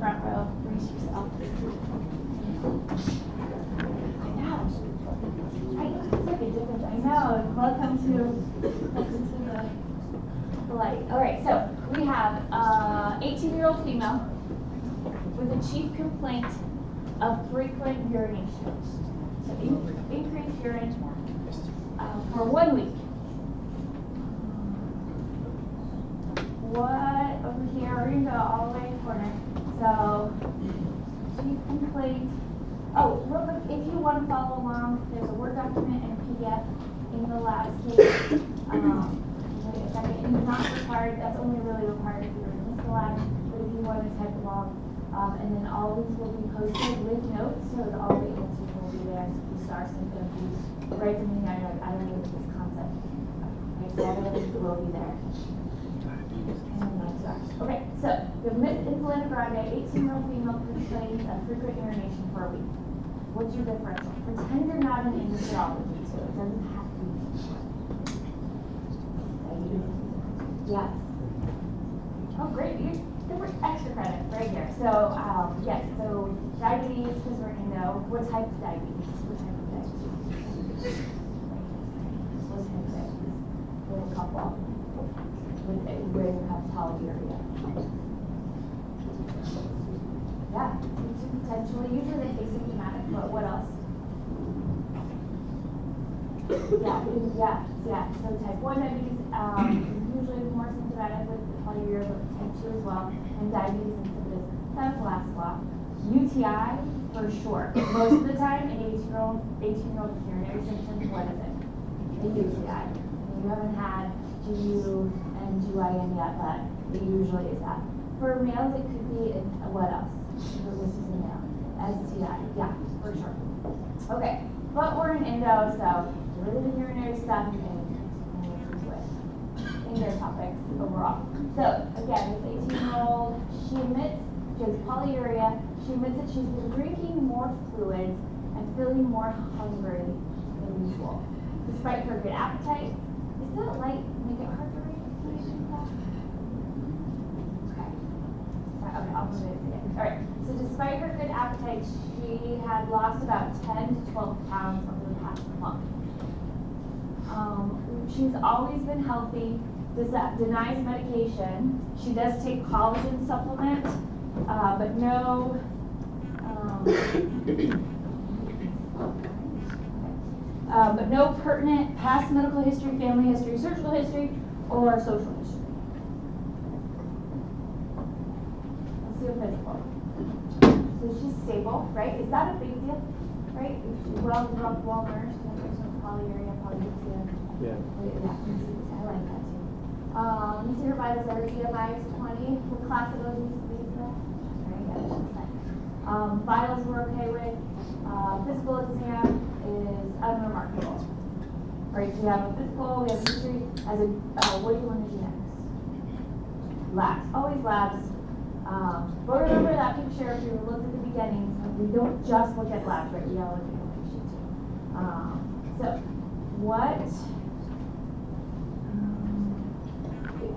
front row. Brace yourself. I know. Welcome to the light. All right, so we have 18-year-old female with a chief complaint of frequent urination. So increased urine for 1 week. What over here? We're gonna go all the way in the corner. So chief complaint. Oh, real quick, if you want to follow along, there's a Word document and a PDF in the lab case. Wait a second. It's not required. That's only really required if you're in this lab. But if you want to type along, and then all these will be posted with notes, so that all the answers will be there. So if you start something, if you write something down, you're like, I don't know this concept. Okay, so all of it will be there. Okay, so the Miss Insulina Grande, 18-year-old female complains of frequent urination for a week. What's your differential? Pretend you're not an endocrinology, so it doesn't have to be. Yes. Oh, great. There were extra credit right here. So, yes, so diabetes, because we're endo. What type of diabetes? What type of diabetes? What type of diabetes? With a couple. With polyuria. Yeah, potentially. Usually they're asymptomatic, but what else? Yeah. So type 1 diabetes is usually more symptomatic with polyuria, but type 2 as well. And diabetes insipidus, that's the last block. UTI, for sure. Most of the time, an 18-year-old with urinary symptoms, what is it? A UTI. You haven't had GU and GYN yet, but it usually is that. For males, it could be what else? This is a male. STI, yeah, for sure. Okay, but we're in endo, so get rid of the urinary stuff and listen to it. Endo topics overall. So again, this 18-year-old, she admits she has polyuria. She admits that she's been drinking more fluids and feeling more hungry than usual, despite her good appetite. Does that light make it hard to read? Can you see that? Okay, I'll move it again. All right, so despite her good appetite, she had lost about 10 to 12 pounds over the past month. She's always been healthy, denies medication. She does take collagen supplement, but no pertinent past medical history, family history, surgical history, or social history. Let's do a physical. So she's stable, right? Is that a big deal, right? If she's well-developed, well-nourished, and there's no polyuria, polyuria. Yeah. I like that too. You see her vitals are BMI is 20. What class of those is that? Very good. Vitals we're okay with. Physical exam is unremarkable. Right, so we have a physical, we have history. What do you want to do next? Labs, always labs. But remember that picture, if you looked at the beginning, we don't just look at labs, right? We all look at the patient too. So, what?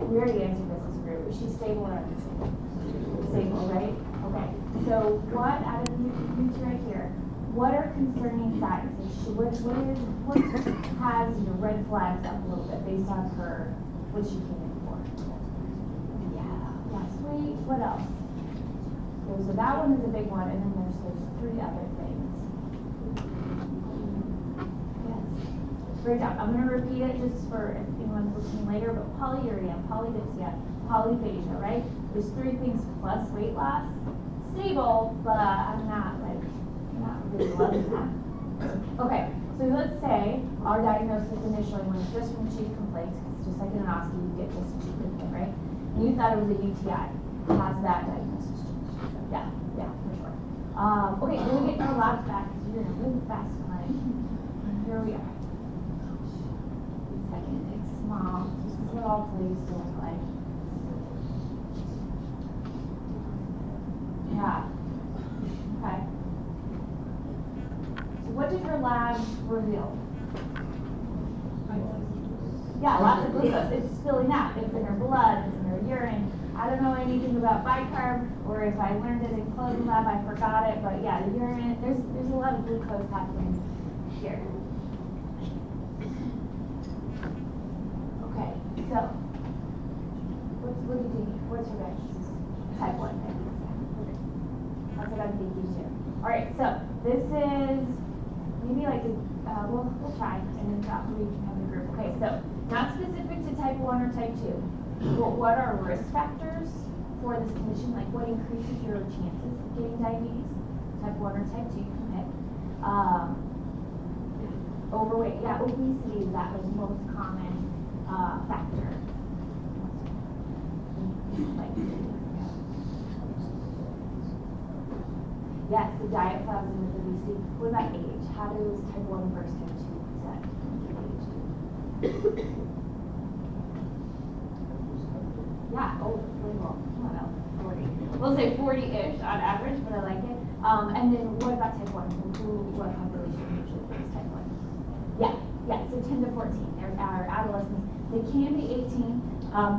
We already answered this as a group. Is she stable or unstable? Stable, right? Okay. So, what out of these right here? What are concerning signs? What has your red flags up a little bit based on her, what she came in for? Yeah, sweet. What else? So that one is a big one, and then there's 3 other things. Yes. Great job. I'm going to repeat it just for if anyone's listening later, but polyuria, polydipsia, polyphagia, right? There's 3 things plus weight loss. Stable, but I'm not really loving that. Okay, so let's say our diagnosis initially was just from chief complaints, because just like in an OSCE, you get just a chief complaint, right? And you thought it was a UTI. Has that diagnosis changed? Yeah, for sure. Okay, we're going to get our labs back, because you're in a really fast climb. And here we are. Second, it's small. This is what all plays look like. Yeah. Okay. So what did her lab reveal? Yeah, lots of glucose. It's spilling out. It's in her blood, it's in her urine. I don't know anything about bicarb, or if I learned it in clothing lab, I forgot it, but yeah, the urine, there's a lot of glucose happening here. Okay, so, what do you think? What's your guys' type 1 diabetes? That's what I'm thinking too. Alright, so, this is, maybe like, we'll try, and then we can have a group. Okay, so, not specific to type 1 or type 2. What are risk factors for this condition? Like what increases your chances of getting diabetes? Type 1 or type 2, you can pick. Overweight, yeah, obesity, that was the most common factor. Yes, the diet clouds in with obesity. What about age? How does type 1 versus type 2 present? Yeah, oh, well, I don't know, 40. We'll say 40-ish on average, but I like it. And then what about type 1? What population usually is type 1? Yeah, so 10 to 14. They're our adolescents. They can be 18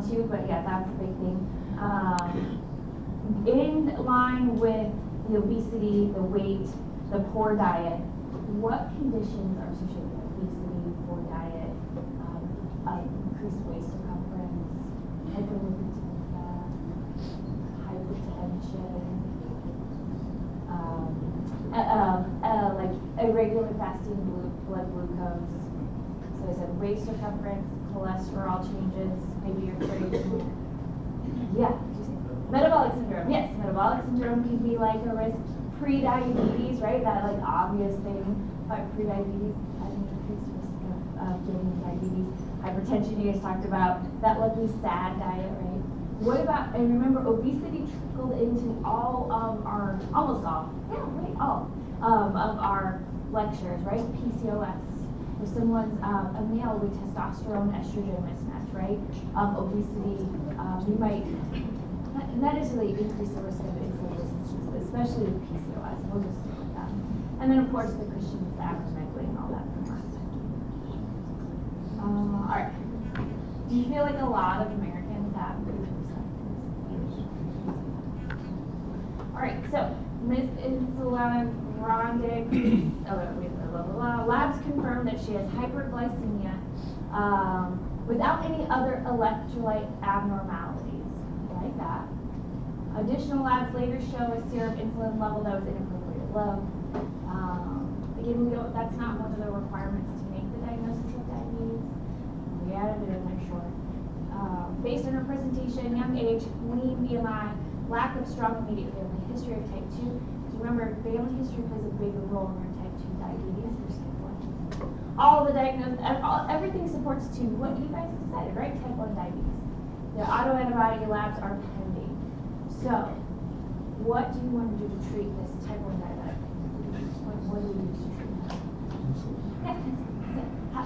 too, but yeah, that's a big thing. In line with the obesity, the weight, the poor diet, what conditions are associated with obesity, poor diet, increased waist circumference, hyperlipidemia, hypertension, like irregular fasting blood glucose. So I said waist circumference, cholesterol changes, maybe you're trading. Yeah. Metabolic syndrome. Yes, metabolic syndrome can be like a risk. Pre-diabetes, right? That like obvious thing. But pre-diabetes has an increased risk of getting diabetes. Hypertension, you guys talked about. That lovely SAD diet, right? What about, and remember, obesity trickled into all of our, almost all, yeah, right, all of our lectures, right? PCOS. If someone's a male with testosterone estrogen mismatch, right? Obesity, we might not necessarily increase the risk of insulin resistance, but especially with PCOS. We'll just stick with that. And then, of course, the Christians, the acromegaly, and all that from last time. All right. Do you feel like a lot of Americans have all right, so Miss Insulana Grande, labs confirmed that she has hyperglycemia without any other electrolyte abnormalities. Like that. Additional labs later show a serum insulin level that was inappropriately low. Again, that's not one of the requirements to make the diagnosis of diabetes. We added it in there short. Based on her presentation, young age, lean BMI, lack of strong immediate family history of type 2. So remember, family history plays a big role in your type 2 diabetes versus type 1. All the diagnosis, everything supports to what you guys decided, right? Type 1 diabetes. The autoantibody labs are pending. So, what do you want to do to treat this type 1 diabetic? What do you use to treat that? Yeah,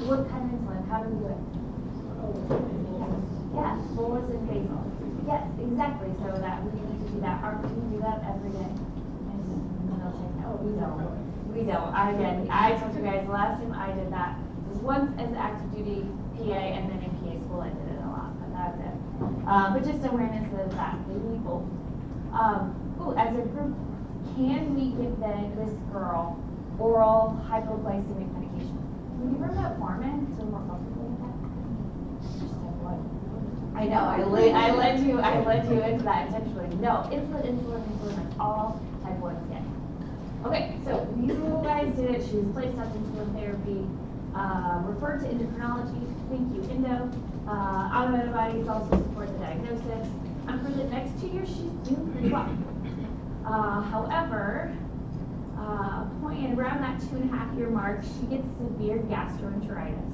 what kind of insulin? How do we do it? Yes, bolus and basal. Yes, exactly. So that we need to do that. Do we do that every day? No, we don't. We don't. Again, I told you guys last time I did that was once as active duty PA, and then in PA school I did it a lot, but that's it. But just awareness of that. They need both. As a group, can we give this girl oral hypoglycemic medication? Can we give her metformin so we're more comfortable with that? I know, I led you into that intentionally. No, insulin, that's all type 1s get. Okay, so you guys did it. She was placed on insulin therapy, referred to endocrinology. Thank you, Endo. Autoantibodies also support the diagnosis. And for the next 2 years, she's doing pretty well. However, around that 2.5-year mark, she gets severe gastroenteritis.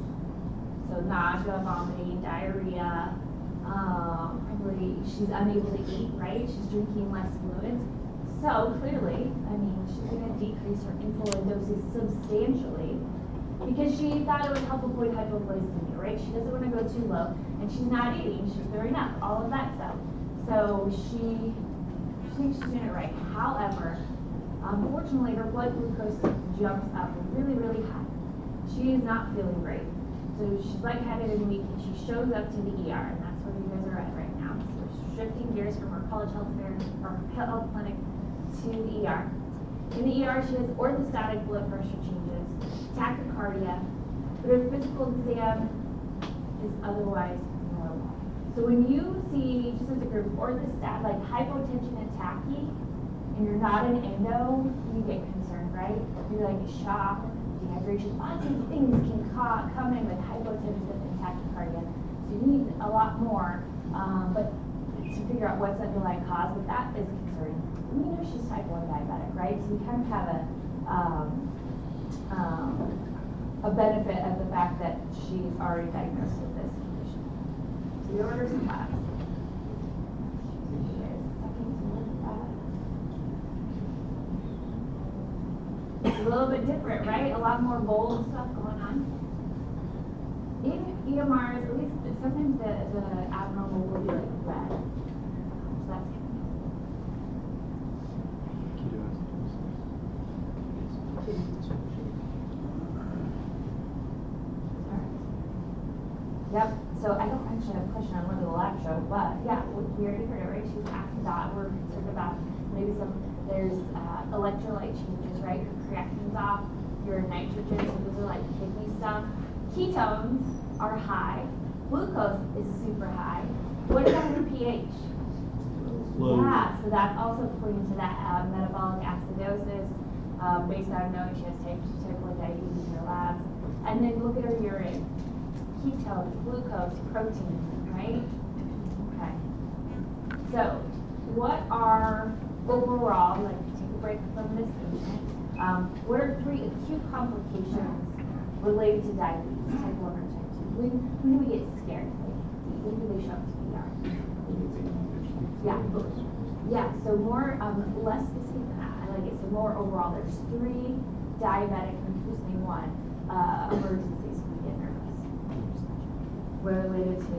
So nausea, vomiting, diarrhea. Probably she's unable to eat, right? She's drinking less fluids. So clearly, I mean, she's going to decrease her insulin doses substantially because she thought it would help avoid hypoglycemia, right? She doesn't want to go too low, and she's not eating. She's throwing up, all of that stuff. So she thinks she's doing it right. However, unfortunately, her blood glucose jumps up really, really high. She is not feeling great. So she's lightheaded and weak, and she shows up to the ER, and that's where you guys are at right now. So we're shifting gears from our college health fair, our health clinic, to the ER. In the ER, she has orthostatic blood pressure changes, tachycardia, but her physical exam is otherwise normal. So when you see, just as a group, orthostatic, like hypotension and tachy, and you're not an endo, you get concerned, right? You're like shock, dehydration, lots of things can come in with hypotensive and tachycardia. So you need a lot more, but to figure out what's the underlying cause, but that is concerning. We know she's type 1 diabetic, right? So we kind of have a benefit of the fact that she's already diagnosed with this condition. So we order some labs. It's a little bit different, right? A lot more bold stuff going on. In EMRs, at least sometimes the abnormal will be like red. So that's Yep. So I don't actually have a question on whether the lab show, but yeah, we already heard it, right? She was asked that. We're concerned about maybe there's electrolyte changes, right? Your creatine's off, your nitrogen, so those are like kidney stuff. Ketones are high. Glucose is super high. What about your pH? Low. Yeah, so that's also pointing to that metabolic acidosis, based on knowing she has type 1 diabetes in her labs. And then look at her urine. Ketones, glucose, protein, right? Okay. So, what are overall, like take a break from this patient, what are 3 acute complications related to diabetes, type 1 or type 2? When do we get scared? Like, when do they show up to the ER? Yeah. Yeah, so more, less specific than that. I like it. So more overall, there's 3 diabetic, and just name 1, emergencies when we get nervous. Related to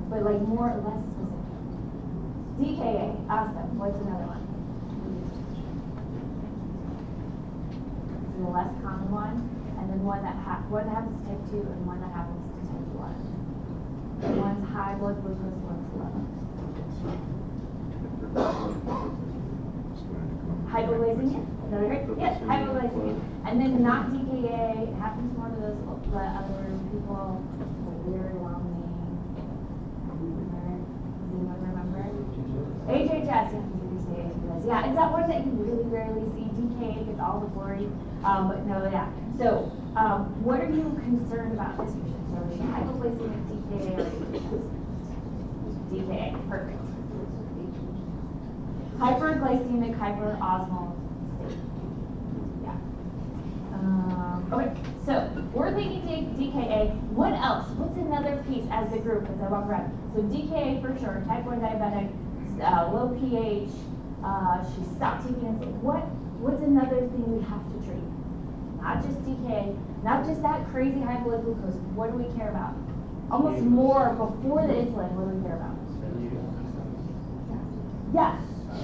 but like more or less specific. DKA, awesome. What's another one? This is a less common one, and then one that happens to type 2 and one that happens to type 1. One's high blood glucose, one's low. Hypoglycemia? Is that right? Yes, hypoglycemia. And then not DKA, it happens more to those other people. Weird long name. Does anyone remember? HHS, yeah, is that one that you really rarely see? DKA gets all the glory. But no, yeah. So, what are you concerned about this patient? So, is she hypoglycemic, DKA, or HHS? DKA, perfect. Hyperglycemic, hyperosmolar state. Yeah. Okay, so we're thinking DKA. What else? What's another piece as a group as I walk around? So DKA for sure, type 1 diabetic, low pH, she stopped taking insulin. What's another thing we have to treat? Not just DKA, not just that crazy high blood glucose. What do we care about? Almost more before the insulin, what do we care about? Yeah.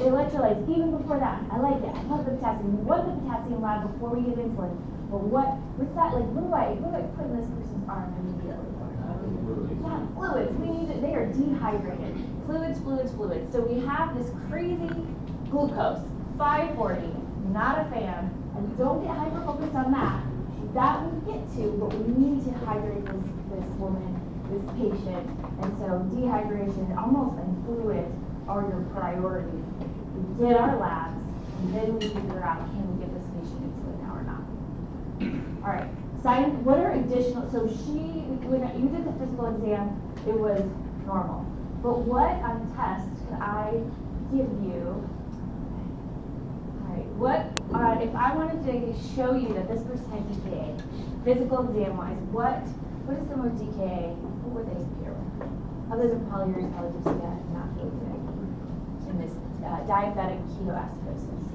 Electrolytes, even before that. I like it. I love the potassium. We want the potassium lab before we give insulin. But what's that like? What do I put in this person's arm immediately? Yeah, fluids. They are dehydrated. Fluids. So we have this crazy glucose, 540, not a fan, and don't get hyper focused on that. That we get to, but we need to hydrate this woman, this patient, and so dehydration, almost and fluids are your priority. We get our labs, and then we figure out, can we get this patient insulin now or not? All right, what are additional, so when you did the physical exam, it was normal. But what test could I give you? All right, if I wanted to show you that this person had DKA, physical exam-wise, what is some of DKA? What were they here with? Other than polyuria polycythemia, not really good in this diabetic ketoacidosis.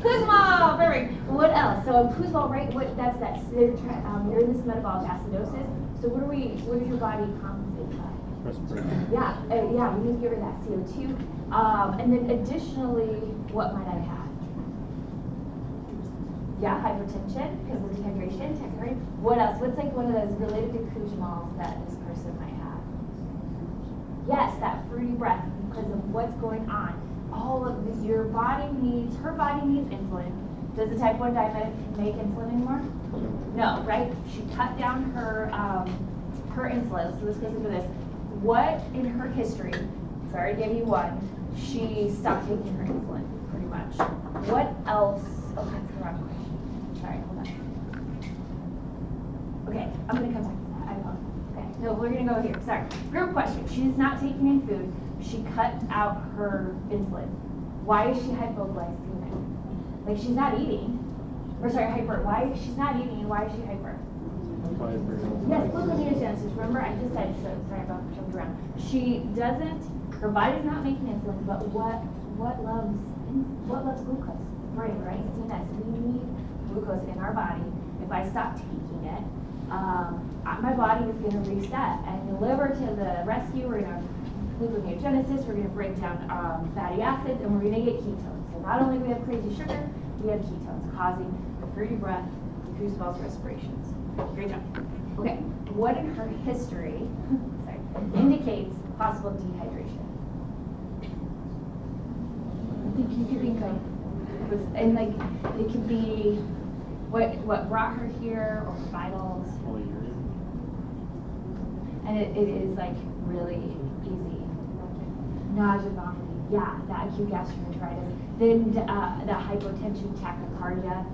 Kuzma, perfect. What else? So Kuzma, right? You're in this metabolic acidosis. So what does your body compensate by? Respiration. Yeah, we need to get rid of that CO2. And then additionally, what might I have? Yeah, hypertension because of dehydration, tachycardia. What else? What's like one of those related to Kussmaul's that this person might have? Yes, that fruity breath because of what's going on. All of this, your body needs, her body needs insulin. Does a type 1 diabetic make insulin anymore? No, right? She cut down her her insulin. So let's go into this. What in her history, so I already gave you one, she stopped taking her insulin, pretty much. What else? Oh, that's the wrong question. Sorry, hold on. Okay, I'm gonna come back to that. I apologize. Okay, no, we're gonna go here. Sorry. Group question. She's not taking in food. She cut out her insulin. Why is she hypoglycemic? Like she's not eating. Or sorry, hyper. Why she's not eating? Why is she hyper? Yes, gluconeogenesis. Remember, I just said so. Sorry about jumping around. She doesn't. Her body's not making insulin, but what loves glucose? The brain, right? CNS. We need glucose in our body. If I stop taking it, my body is going to reset, and the liver to the rescue. We're going to gluconeogenesis. We're going to break down fatty acids, and we're going to get ketones. So not only do we have crazy sugar, we have ketones causing the fruity breath, Kussmaul's respirations. Great job. Okay, what in her history sorry, indicates possible dehydration? I think you could think of, and like it could be what brought her here or her vitals. And it is like really easy. Nausea, vomiting, yeah, the acute gastroenteritis. Then the hypotension, tachycardia.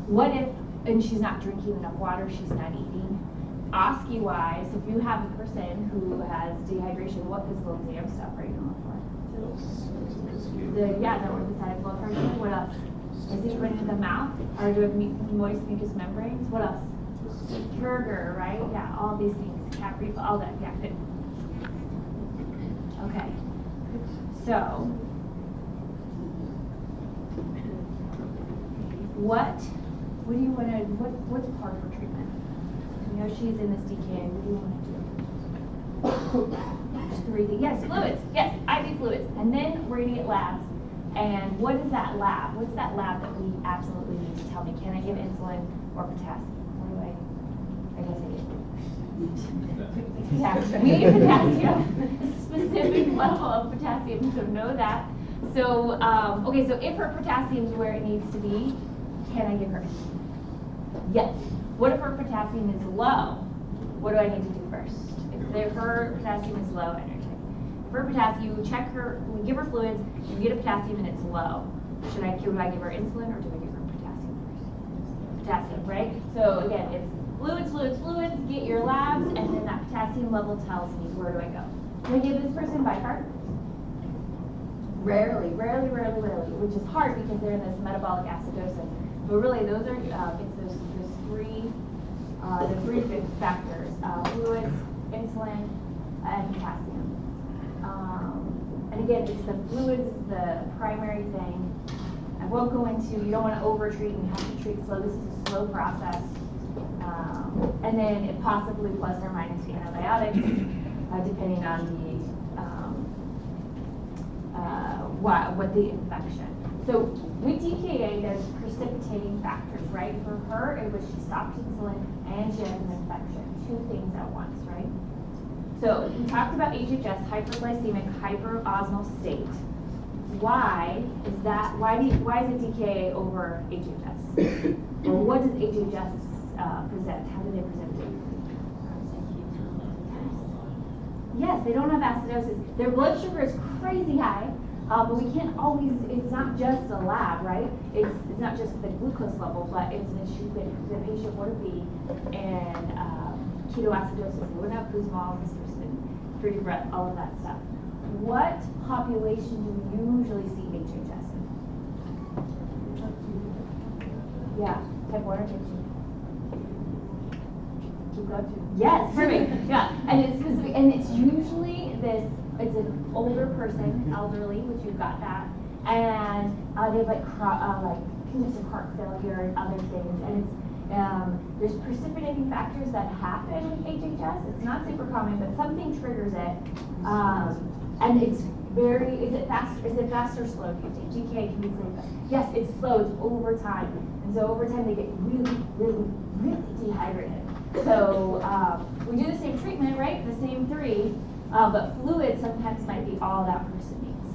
What if, and she's not drinking enough water, she's not eating. OSCE-wise, if you have a person who has dehydration, what physical exam stuff are you going for? The orthostatic blood pressure. What else? Is it put into the mouth? Or do we have moist mucous membranes? What else? Turgor, right? Yeah, all these things. Cat reflux, all that. Yeah, good. Okay. So, what do you want to, what's part of her treatment? You know she's in this DKA, what do you want to do? Just 3 things. Yes, fluids. Yes, IV fluids. And then we're going to get labs. And what is that lab? What's that lab that we absolutely need to tell me? Can I give insulin or potassium? What do I guess I get. Potassium. We need potassium. A specific level of potassium, so know that. So, okay, so if her potassium is where it needs to be, can I give her insulin? Yes. What if her potassium is low? What do I need to do first? If her potassium is low, energy. If her potassium, you check her, we give her fluids, you get a potassium and it's low. Do I give her insulin or do I give her potassium first? Potassium, right? So again, it's fluids, get your labs, and then that potassium level tells me where do I go. Can I give this person bicarb? Rarely, which is hard because they're in this metabolic acidosis. But really, those are it's those three big factors: fluids, insulin, and potassium. And again, it's the fluids is the primary thing. I won't go into. You don't want to overtreat. You have to treat slow. This is a slow process. And then if possibly plus or minus the antibiotics, depending on the what the infection. So with DKA, there's precipitating factors, right? For her, it was she stopped insulin and she has an infection. 2 things at once, right? So we talked about HHS, hyperglycemic, hyperosmolar state. Why is that? Why is it DKA over HHS? Or what does HHS present? How do they present it? Yes, they don't have acidosis. Their blood sugar is crazy high, but we can't always, it's not just a lab, right? It's not just the glucose level, but it's an issue that the patient would be in ketoacidosis. They wouldn't have Kussmaul's, fruity breath, all of that stuff. What population do we usually see HHS in? Yeah, type 1 or type 2? Yes, perfect. Yeah, and it's specific, and it's usually this. It's an older person, elderly, which you've got that, and they have like congestive heart failure and other things, and it's there's precipitating factors that happen with HHS. It's not super common, but something triggers it, and it's is it fast or slow, do you think? GK can be slow. Yes, it's slow, it's over time. And so over time they get really, really, really dehydrated. So we do the same treatment, right? The same 3, but fluid sometimes might be all that person needs.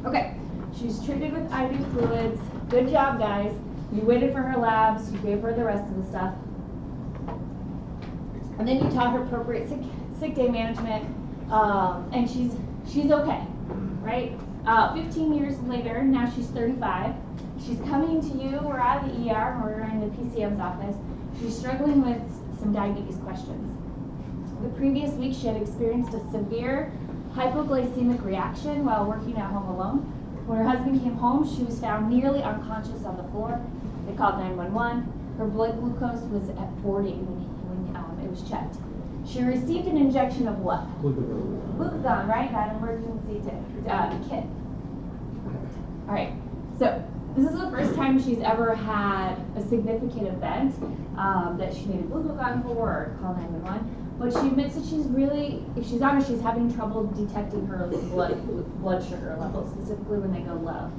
Okay, she's treated with IV fluids. Good job, guys. You waited for her labs, you gave her the rest of the stuff. And then you taught her appropriate sick day management, and she's okay, right? 15 years later, now she's 35. She's coming to you, we're at the ER, or we're in the PCM's office. She's struggling with some diabetes questions. The previous week, she had experienced a severe hypoglycemic reaction while working at home alone. When her husband came home, she was found nearly unconscious on the floor. They called 911. Her blood glucose was at 40 when it was checked. She received an injection of what? Glucagon, right? That emergency kit. All right. So this is the first time she's ever had a significant event that she needed glucagon for or call 911. But she admits that she's really, if she's honest, she's having trouble detecting her blood sugar levels, specifically when they go low.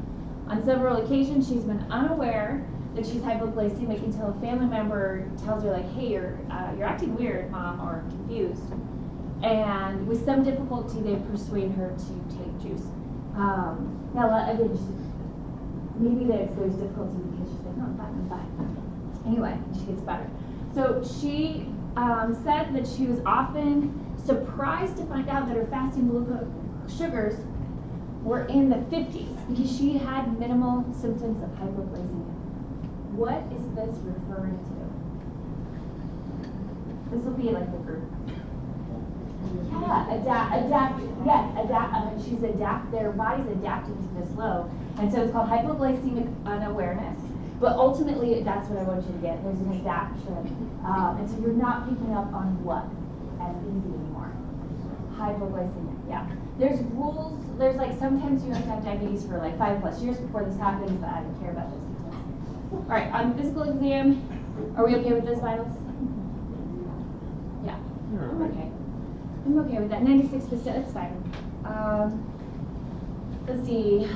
On several occasions, she's been unaware that she's hypoglycemic until a family member tells her, like, hey, you're acting weird, Mom, or confused. And with some difficulty, they persuade her to take juice. Now, again, maybe there's difficulty because she's like, no, I'm fine. Anyway, she gets better. So she said that she was often surprised to find out that her fasting glucose sugars were in the 50s because she had minimal symptoms of hypoglycemia. What is this referring to? This will be like the group. Yeah, their body's adapting to this low. And so it's called hypoglycemic unawareness. But ultimately, that's what I want you to get. There's an adaptation. And so you're not picking up on what as easy anymore. Hypoglycemia, yeah. There's rules, there's like sometimes you have to have diabetes for like 5+ years before this happens, but I don't care about those details. All right, on the physical exam, are we okay with those vitals? Yeah, I'm okay. I'm okay with that. 96%, that's fine. Let's see,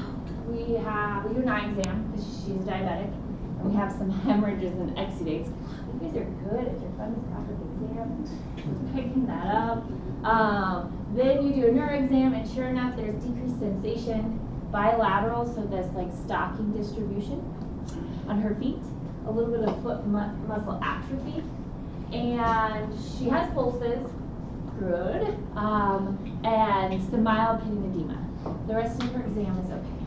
we do an eye exam because she's diabetic, and we have some hemorrhages and exudates. You guys are good at your fundoscopic exam. Picking that up. Then you do a neuro exam, and sure enough, there's decreased sensation bilateral, so that's like stocking distribution on her feet, a little bit of foot muscle atrophy, and she has pulses, good, and some mild pitting edema. The rest of her exam is okay.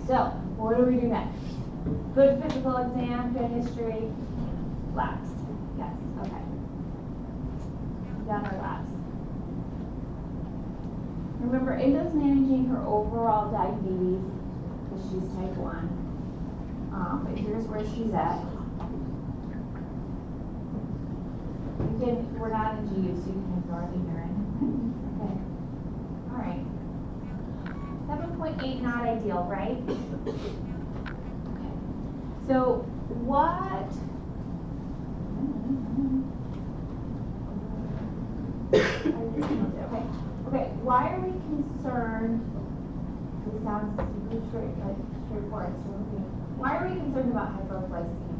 So, what do we do next? Good physical exam, good history, labs. Yes, okay. We got our labs. Remember, Endo's managing her overall diabetes because she's type 1. But here's where she's at. Again, we're not in GU, so you can ignore the urine. Okay. All right. 7.8, not ideal, right? Okay. So what? Okay. Why are we concerned? It sounds super straightforward. So why are we concerned about hypoglycemia?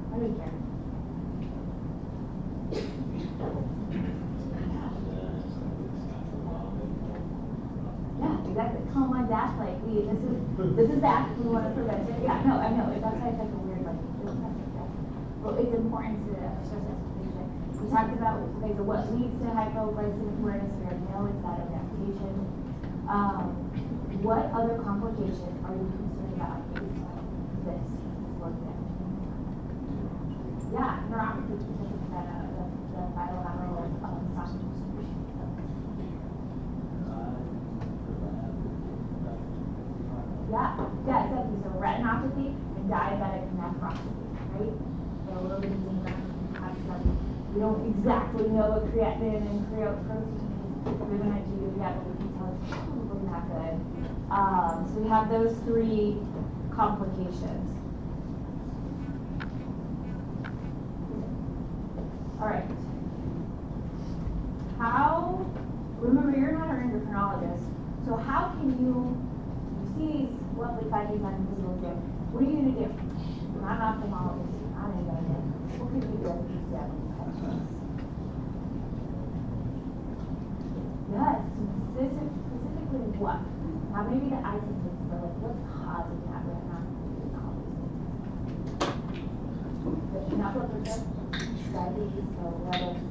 Why do we care? Yeah, exactly. Calm like that. Like this is that. We want to prevent it. Yeah, no, I know. That's why it's like a weird like. Well, it's important to stress expectation. We talked about what leads to hypoglycemic awareness. We already know it's that adaptation. What other complications are you concerned about based on this, for example? Yeah, neuropathy because of the bilateral stocking distribution. Yeah, exactly. So retinopathy and diabetic nephropathy, right? So a little bit of edema, have some. We don't exactly know what creatinine and creatine is. We haven't do yet, but we can tell it's probably not good. So we have those 3 complications. All right. How remember, you're not an endocrinologist, so how can you see these lovely findings on physical exam? What are you going to do? You're not an ophthalmologist, you're not an endocrinologist. What could you do as a PCM? Yes, specifically what? Now maybe the eye symptoms, but like what's causing that retinopathy and all these things? Not blood pressure, diabetes, so whether it's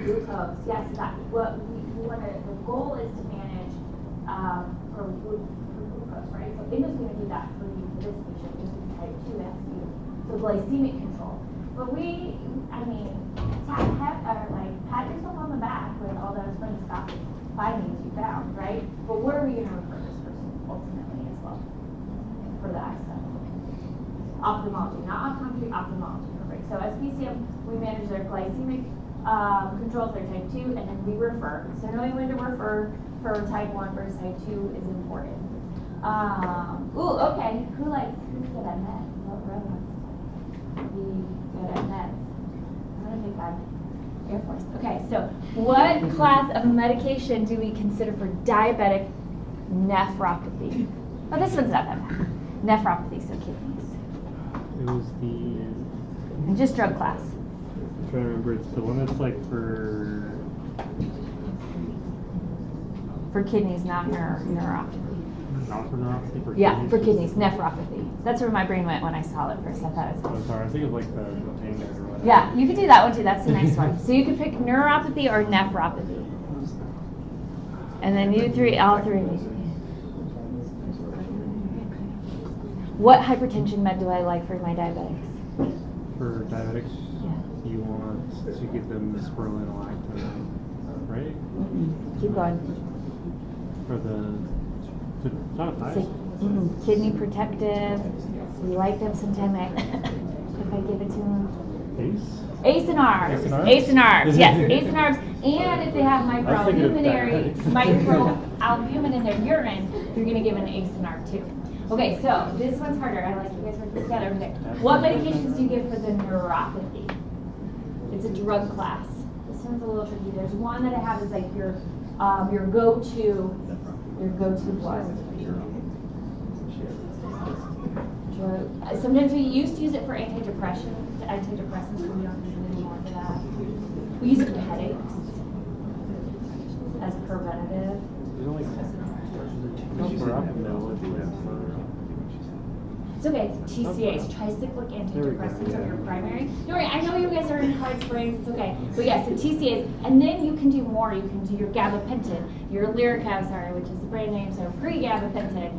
glucose, yes, exactly. What we want to, the goal is to manage for glucose, right? So Endo's going to do that for you for this patient, just in type 2 SU. So glycemic control. But I mean, pat yourself on the back with all those endoscopic findings you found, right? But where are we going to refer this person ultimately as well for the eye stuff? Ophthalmology, not optometry, ophthalmology. Perfect. So as PCM, we manage their glycemic controls, their type 2, and then we refer. So knowing when to refer for type 1 versus type 2 is important. Okay. Who's good at meds? What relevance? Be good at meds. I'm gonna pick on Air Force. Okay, so what class of medication do we consider for diabetic nephropathy? Oh, this one's not that bad. Nephropathy, so kidneys. It was And just drug class. I'm trying to remember, it's the one that's like for kidneys, not neuropathy. Not for neuropathy? For yeah, kidneys? for kidneys, nephropathy. That's where my brain went when I saw it first. I thought it was. I'm sorry, I think of like the Endo or whatever. Yeah, you could do that one too. That's the nice one. So you could pick neuropathy or nephropathy. And then you three, all three. What hypertension med do I like for my diabetics? For diabetics, yeah. You want to give them the spironolactone, right? Keep going. For not Kidney protective. We like them sometime if I give it to them. ACE and ARBs. ACE and ARBs, yes. ACE and ARBs. And if they have microalbumin in their urine, you're going to give an ACE and ARB too. Okay, so this one's harder. I like you guys working together. Okay. What medications do you give for the neuropathy? It's a drug class. This one's a little tricky. There's one that I have is like your go-to blood. Sometimes we used to use it for antidepressants, but we don't use it anymore for that. We use it for headaches as preventative. It's okay, it's TCAs, tricyclic antidepressants are your primary. Don't worry, I know you guys are in hard springs, it's okay. But yeah, so TCAs, and then you can do more. You can do your gabapentin, your Lyrica, which is the brand name, so pre-gabapentin,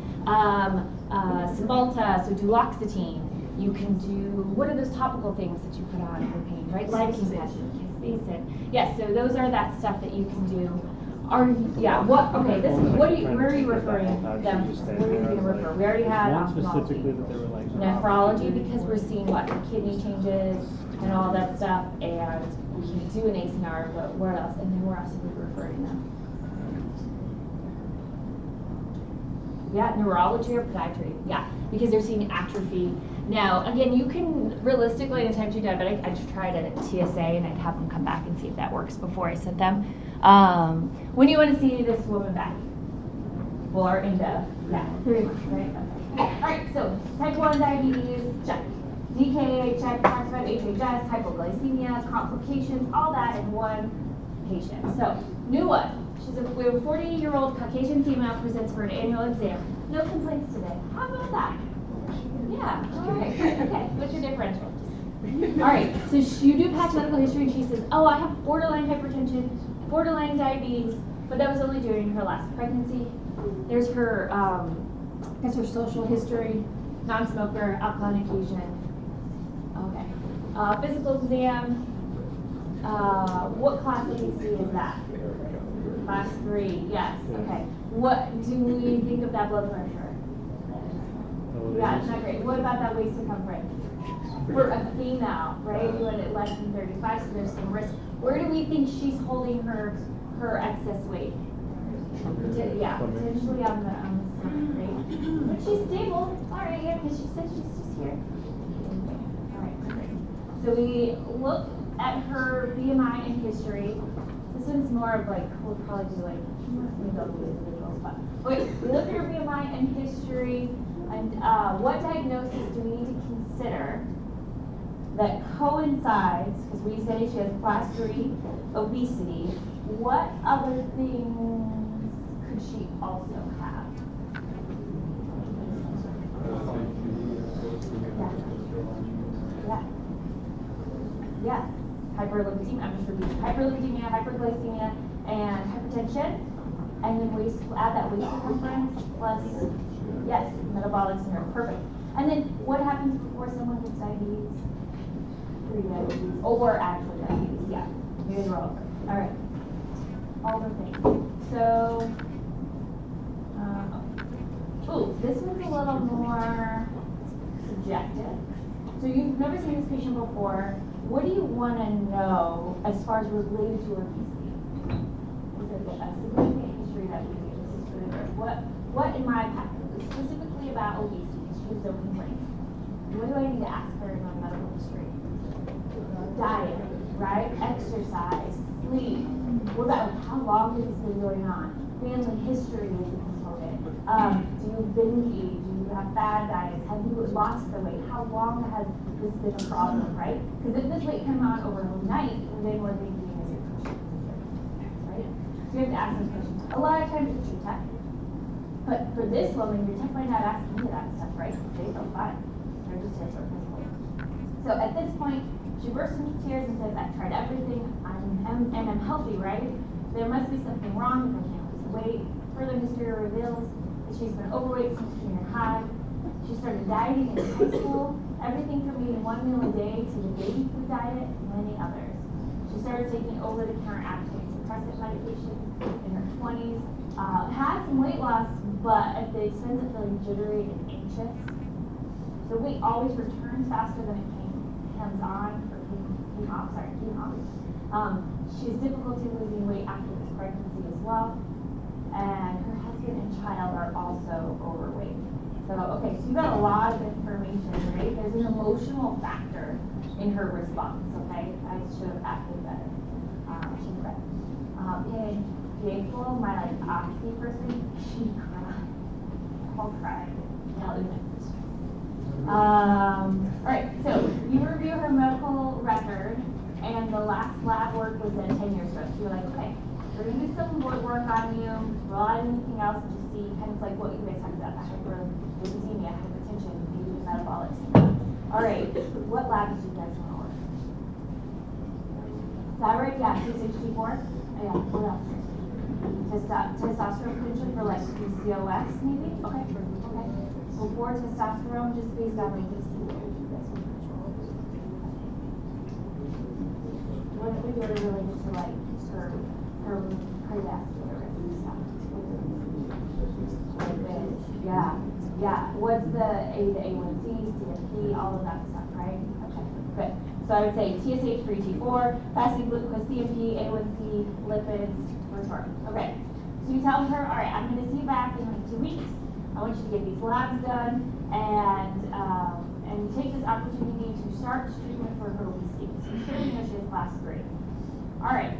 Cymbalta, so duloxetine. You can do, what are those topical things that you put on for pain, right? Lidocaine acid, Capsaicin. Yes, so those are that stuff that you can do. Where are you referring them? Where are you going to refer? We already had ophthalmology. Nephrology, because we're seeing what? The kidney changes and all that stuff, and we can do an ACE and ARB, but where else? And then where else are we referring them? Yeah, neurology or podiatry. Yeah, because they're seeing atrophy. Now, again, you can realistically in a type 2 diabetic, I just tried it at TSA and I'd have them come back and see if that works before I sent them. When do you want to see this woman back? Well, our Endo. Yeah, 3 months, right? Okay. All right, so type 1 diabetes, check. DKA, check. Talks about HHS, hypoglycemia, complications, all that in one patient. So, new one. We have a 40-year-old Caucasian female presents for an annual exam. No complaints today. How about that? Yeah, all right, good. Okay, what's your differential? All right, so you do patch medical history, and she says, oh, I have borderline hypertension, borderline diabetes, but that was only during her last pregnancy. There's her, social history, non-smoker, alcohol infusion. Okay. Physical exam, what class of PC is that? Class 3, yes, okay. What do we think of that blood pressure? Yeah, it's not great. What about that waist circumference? For a female, right? You want it less than 35, so there's some risk. Where do we think she's holding her excess weight? Yeah, potentially on the stomach, right? But she's stable. All right, yeah, because she said she's just here. All right, great. So we look at her BMI and history. This one's more of like, we'll probably do like, maybe I'll do individuals, but. Okay, we look at her BMI and history, and what diagnosis do we need to consider that coincides, because we say she has class 3 obesity, what other things could she also have? Yeah. Yeah. Hyperlipidemia, I'm just repeating. Hyperlipidemia, hyperglycemia, and hypertension. And then waist, add that waist circumference plus, yes, metabolic syndrome. Perfect. And then what happens before someone gets diabetes? Pre-diabetes, or actually diabetes, yeah. You guys are all good. All right. All the things. So, ooh, this one's a little more subjective. So you've never seen this patient before. What do you want to know as far as related to obesity? Is it a significant history that we do? This is really good. What in my specifically about obesity? She has no complaints. What do I need to ask her in my medical history? Diet, right? Exercise, sleep. What about how long has this been going on? Family history is a component. Do you binge eat? Do you have bad diets? Have you lost the weight? How long has this been a problem, right? Because if this weight came on overnight, then we're thinking is it right? So you have to ask those questions. A lot of times it's your tech. But for this woman, your tech might not ask any of that stuff, right? They feel fine. They're just here for physical. So at this point, she bursts into tears and says, I've tried everything, and I'm healthy, right? There must be something wrong if I can't lose weight. Further history reveals that she's been overweight since junior high. She started dieting in high school, everything from eating 1 meal a day to the baby food diet, and many others. She started taking over-the-counter antidepressant medication in her 20s, had some weight loss, but at the expense of feeling jittery and anxious. The weight always returns faster than it comes off. She has difficulty losing weight after this pregnancy as well, and her husband and child are also overweight. So, okay, so you got a lot of information, right? There's an emotional factor in her response, okay? I should have acted better. She cried. In April, my oxy person, she cried. All cried. All right, so you review her medical record, and the last lab work was at 10 years ago. So you're like, okay, we're gonna do some blood work on you, roll out anything else, and just see kind of like what you guys talked about, the hyperlipidemia, hypertension, maybe the metabolic syndrome. All right, what labs do you guys want to work? Thyroid, yeah, T64. Yeah, what else? Testosterone potentially for like PCOS, maybe? Okay, okay. Before testosterone, just based on like this. What if we do it related to like her cardiovascular risk stuff? Like this, yeah. What's the A1C, CFP, all of that stuff, right? Okay, good. So I would say TSH, 3 T4, fasting glucose, CMP, A1C, lipids, retort. Okay. So you tell her, all right, I'm going to see you back in like 2 weeks. I want you to get these labs done, and take this opportunity to start treatment for her obesity. So you should know she has class 3. All right.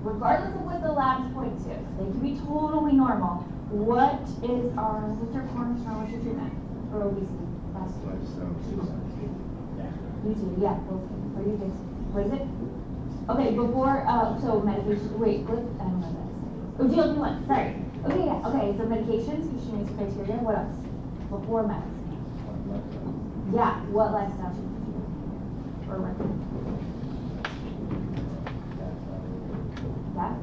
Regardless of what the labs point to, they can be totally normal. What's your cornerstone? What's your treatment for obesity? Class 3. You too, yeah. What do you think? What is it? Okay, before, so medication, wait, what, I don't know that. Oh, GLP-1, sorry. Okay, yeah, okay, so medications, which means criteria, what else? Before medicine. Yeah, what lifestyle should you do? Or recommend? Yeah,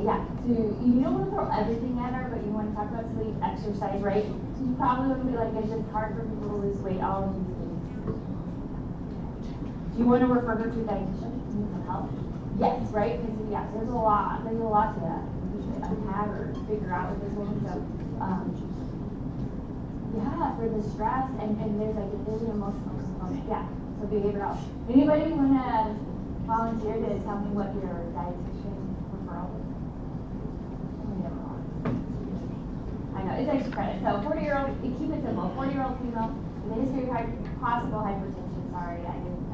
yeah. So you don't want to throw everything at her, but you want to talk about sleep, exercise, right? So you probably want to be like, it's just hard for people to lose weight, all of these things. Do you want to refer her to a dietitian? Need some help? Yes, right? Because yeah, there's a lot to that. You should unpack or figure out with this woman. So yeah, for the stress and there's an emotional component. Yeah. So behavioral. Anybody wanna volunteer to tell me what your dietitian referral is? I know, it's extra credit. So 40-year-old, keep it simple, 40-year-old female with a history of classical hypertension, sorry, I didn't,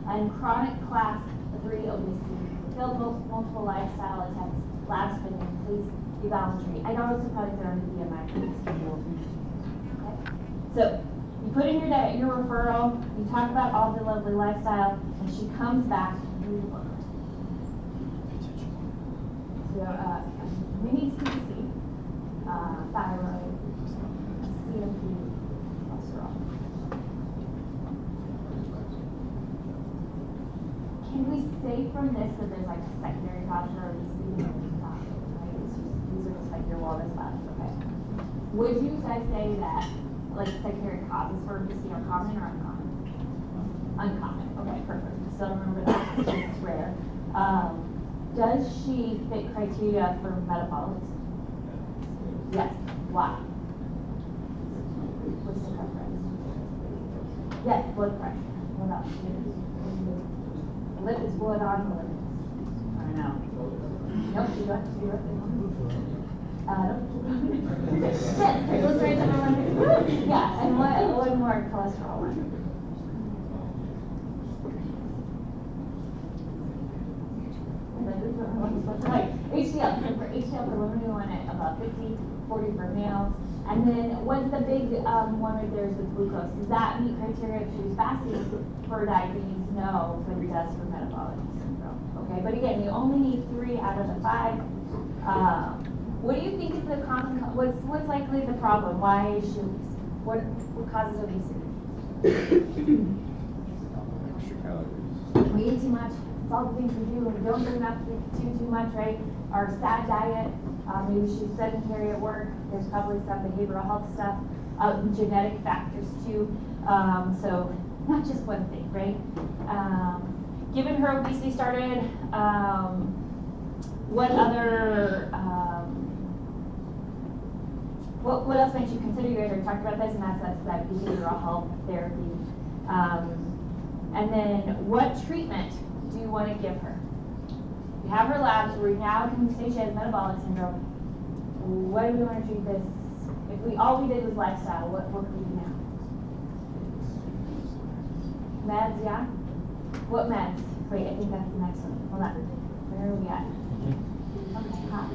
and chronic class 3 obesity, failed multiple lifestyle attempts, lab spending, please be voluntary. I know it's probably thrown into BMI. Okay. So you put in your referral, you talk about all the lovely lifestyle, and she comes back with a book. So mini CBC, thyroid, CMP, cholesterol. Can we say from this that there's like a secondary cause for obesity? Right? These are just like your wellness labs, okay? Would you guys say that like secondary causes for obesity are common or uncommon? Uncommon. Okay, perfect. So remember that it's rare. Does she fit criteria for metabolics? Yes. Why? What's the preference? Yes, blood pressure. What else? Lipids, blood on the lipids. I know. Nope, you got to do it. Yes, triglycerides number one. Yeah, and one more cholesterol one. Right, HDL. So for HDL for women, we want it about 50, 40 for males. And then what's the big one right there is the glucose. Does that meet criteria if she was fasting for diabetes? No, but it does for metabolic syndrome. Okay, but again, you only need 3 out of the 5. What do you think is the common? What's likely the problem? Why is she obese? What causes obesity? Extra calories. We eat too much. It's all the things we do. We don't do enough too much, right? Our sad diet. Maybe she's sedentary at work. There's probably some behavioral health stuff, genetic factors too. So not just one thing, right? Given her obesity started, what other, what else makes you consider? You guys already talked about this, and that's that behavioral health therapy. And then what treatment do you want to give her? We have her labs. We now can say she has metabolic syndrome. What do we want to treat this? If all we did was lifestyle, what could we do now? Meds, yeah? What meds? Wait, I think that's the next one. Hold on. Where are we at? Okay, hot.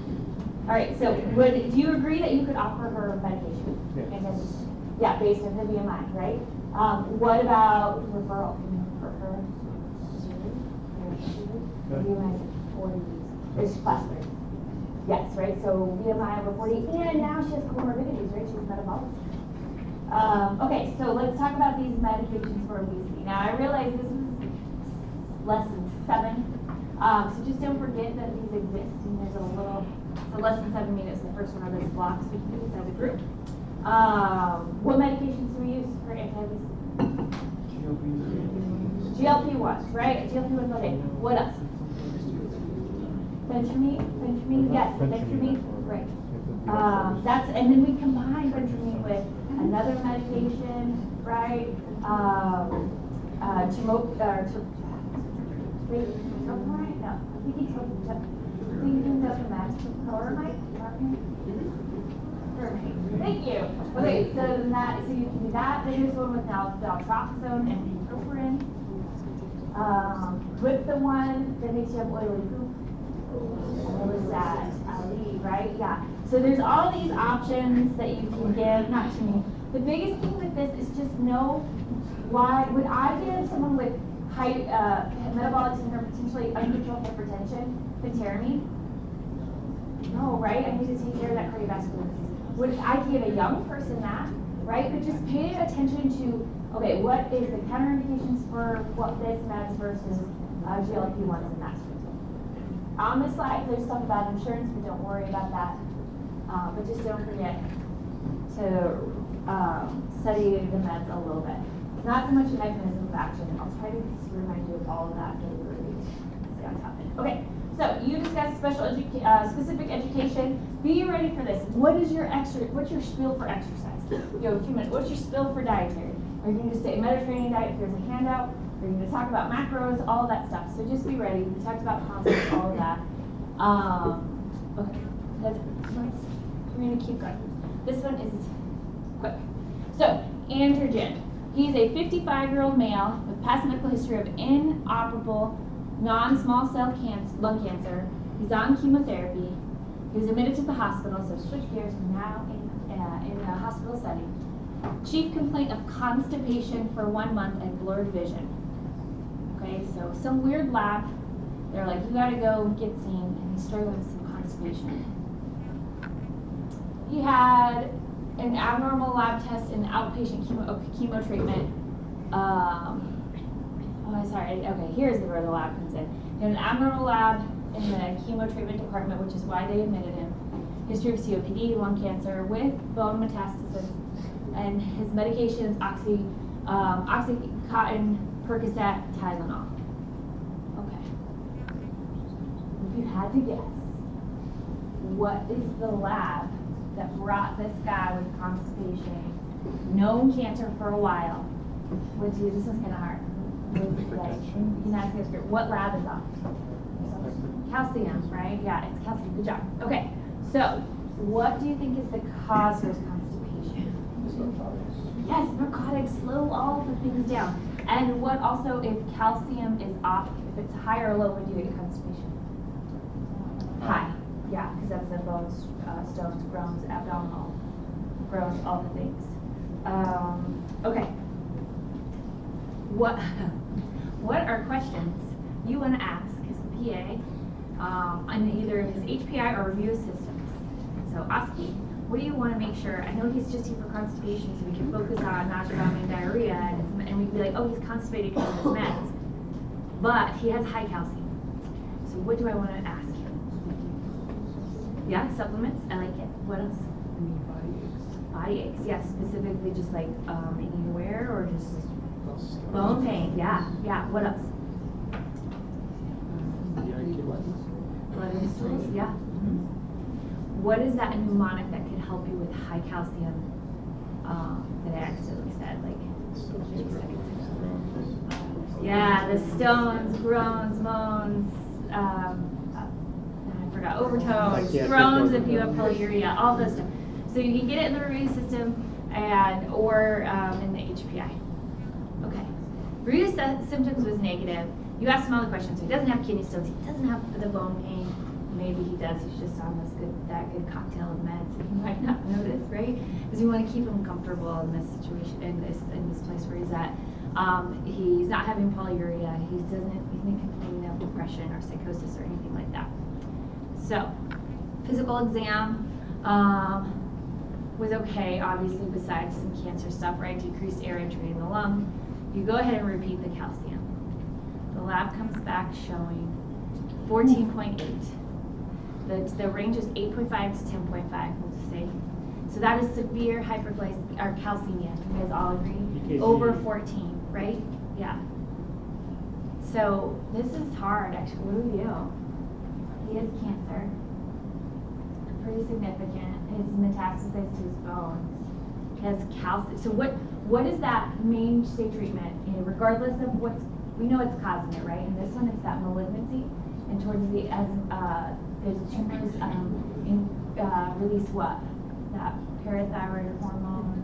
All right, so do you agree that you could offer her medication? Yeah. Yeah, based on the BMI, right? What about referral? Can you refer her? BMI is 40. It's plus 30. Yes, right? So BMI over 40, and now she has comorbidities, right? She's metabolic. Okay, so let's talk about these medications for obesity. Now, I realize this is lesson 7, so just don't forget that these exist, and there's a little, so lesson 7 means the first one of those blocks we can do this as a group. What medications do we use for anti-obesity? GLP-1s, right? GLP-1s all day. What else? Phentermine, yes, phentermine, right. And then we combine phentermine with another medication, right? Thank you. Okay, so you can do that. Then there's one with naltrexone and bupropion. With the one that makes you have oily poop. What was that? Ali, right? Yeah. So there's all these options that you can give, not to me. The biggest thing with this is just know why would I give someone with high metabolic syndrome, potentially uncontrolled hypertension, phentermine? No, right? I need to take care of that cardiovascular disease. Would I give a young person that, right? But just pay attention to, okay, what is the counterindications for what this meds versus GLP-1s and that sort of thing. On this slide, there's stuff about insurance, but don't worry about that. But just don't forget to study the meds a little bit. Not so much the mechanism of action. I'll try to remind you of all of that for the stay on top of it. Okay, so you discussed specific education. Be ready for this. What's your spiel for exercise? You have a few minutes. What's your spiel for dietary? Are you going to say Mediterranean diet? Here's a handout. We're going to talk about macros, all of that stuff. So just be ready. We talked about concepts, all of that. Okay, we're going to keep going. This one is quick. So, androgen. He's a 55-year-old male with past medical history of inoperable non-small cell lung cancer. He's on chemotherapy. He was admitted to the hospital, so switch gears, now in a hospital setting. Chief complaint of constipation for 1 month and blurred vision. Okay, so some weird lab. They're like, you gotta go get seen, and he's struggling with some constipation. He had an abnormal lab test in outpatient chemo treatment. Here's where the lab comes in. He had an abnormal lab in the chemo treatment department, which is why they admitted him. History of COPD, lung cancer with bone metastasis, and his medications, Oxycontin, Percocet, Tylenol. Okay. If you had to guess, what is the lab that brought this guy with constipation, known cancer for a while? This is kind of hard. What lab is on? Calcium, right? Yeah, it's calcium. Good job. Okay, so what do you think is the cause for his constipation? Yes, narcotics slow all the things down. And what also, if calcium is off, if it's high or low, when do you get constipation? High. Yeah, because that's the bones, stones, groans, abdominal, groans, all the things. Okay. What are questions you want to ask as the PA on either his HPI or review his systems? So Oski, what do you want to make sure? I know he's just here for constipation, so we can focus on nausea, vomiting, diarrhea, and we can be like, oh, he's constipated because of his meds. But he has high calcium. So what do I want to ask him? Yeah, supplements. I like it. What else? Body aches. Yes, specifically just like anywhere or just bone pain. Yeah, yeah. What else? Blood in his stools. Yeah. What is that mnemonic that could help you with high calcium that I accidentally said? Like, yeah, the stones, groans, moans. I forgot, overtones, groans if you have polyuria, all those stuff. So you can get it in the review system or in the HPI. Okay. Review symptoms was negative. You asked him all the questions. So he doesn't have kidney stones. He doesn't have the bone pain. Maybe he does. He's just on that good cocktail of meds. He might not notice, right? Because we want to keep him comfortable in this situation, in this place where he's at. He's not having polyuria. He's not complaining of depression or psychosis or anything like that. So, physical exam was okay, obviously, besides some cancer stuff, right? Decreased air entry in the lung. You go ahead and repeat the calcium. The lab comes back showing 14.8. The range is 8.5 to 10.5, we'll just say. So that is severe hyperglycemia or calcemia. You guys all agree? EKG. Over 14, right? Yeah. So this is hard, actually. What do we do? He has cancer. Pretty significant. His metastasized to his bones. He has calcium. So what is that mainstay treatment? Regardless of we know it's causing it, right? And this one is that malignancy. And towards the there's tumors release what? That parathyroid hormone,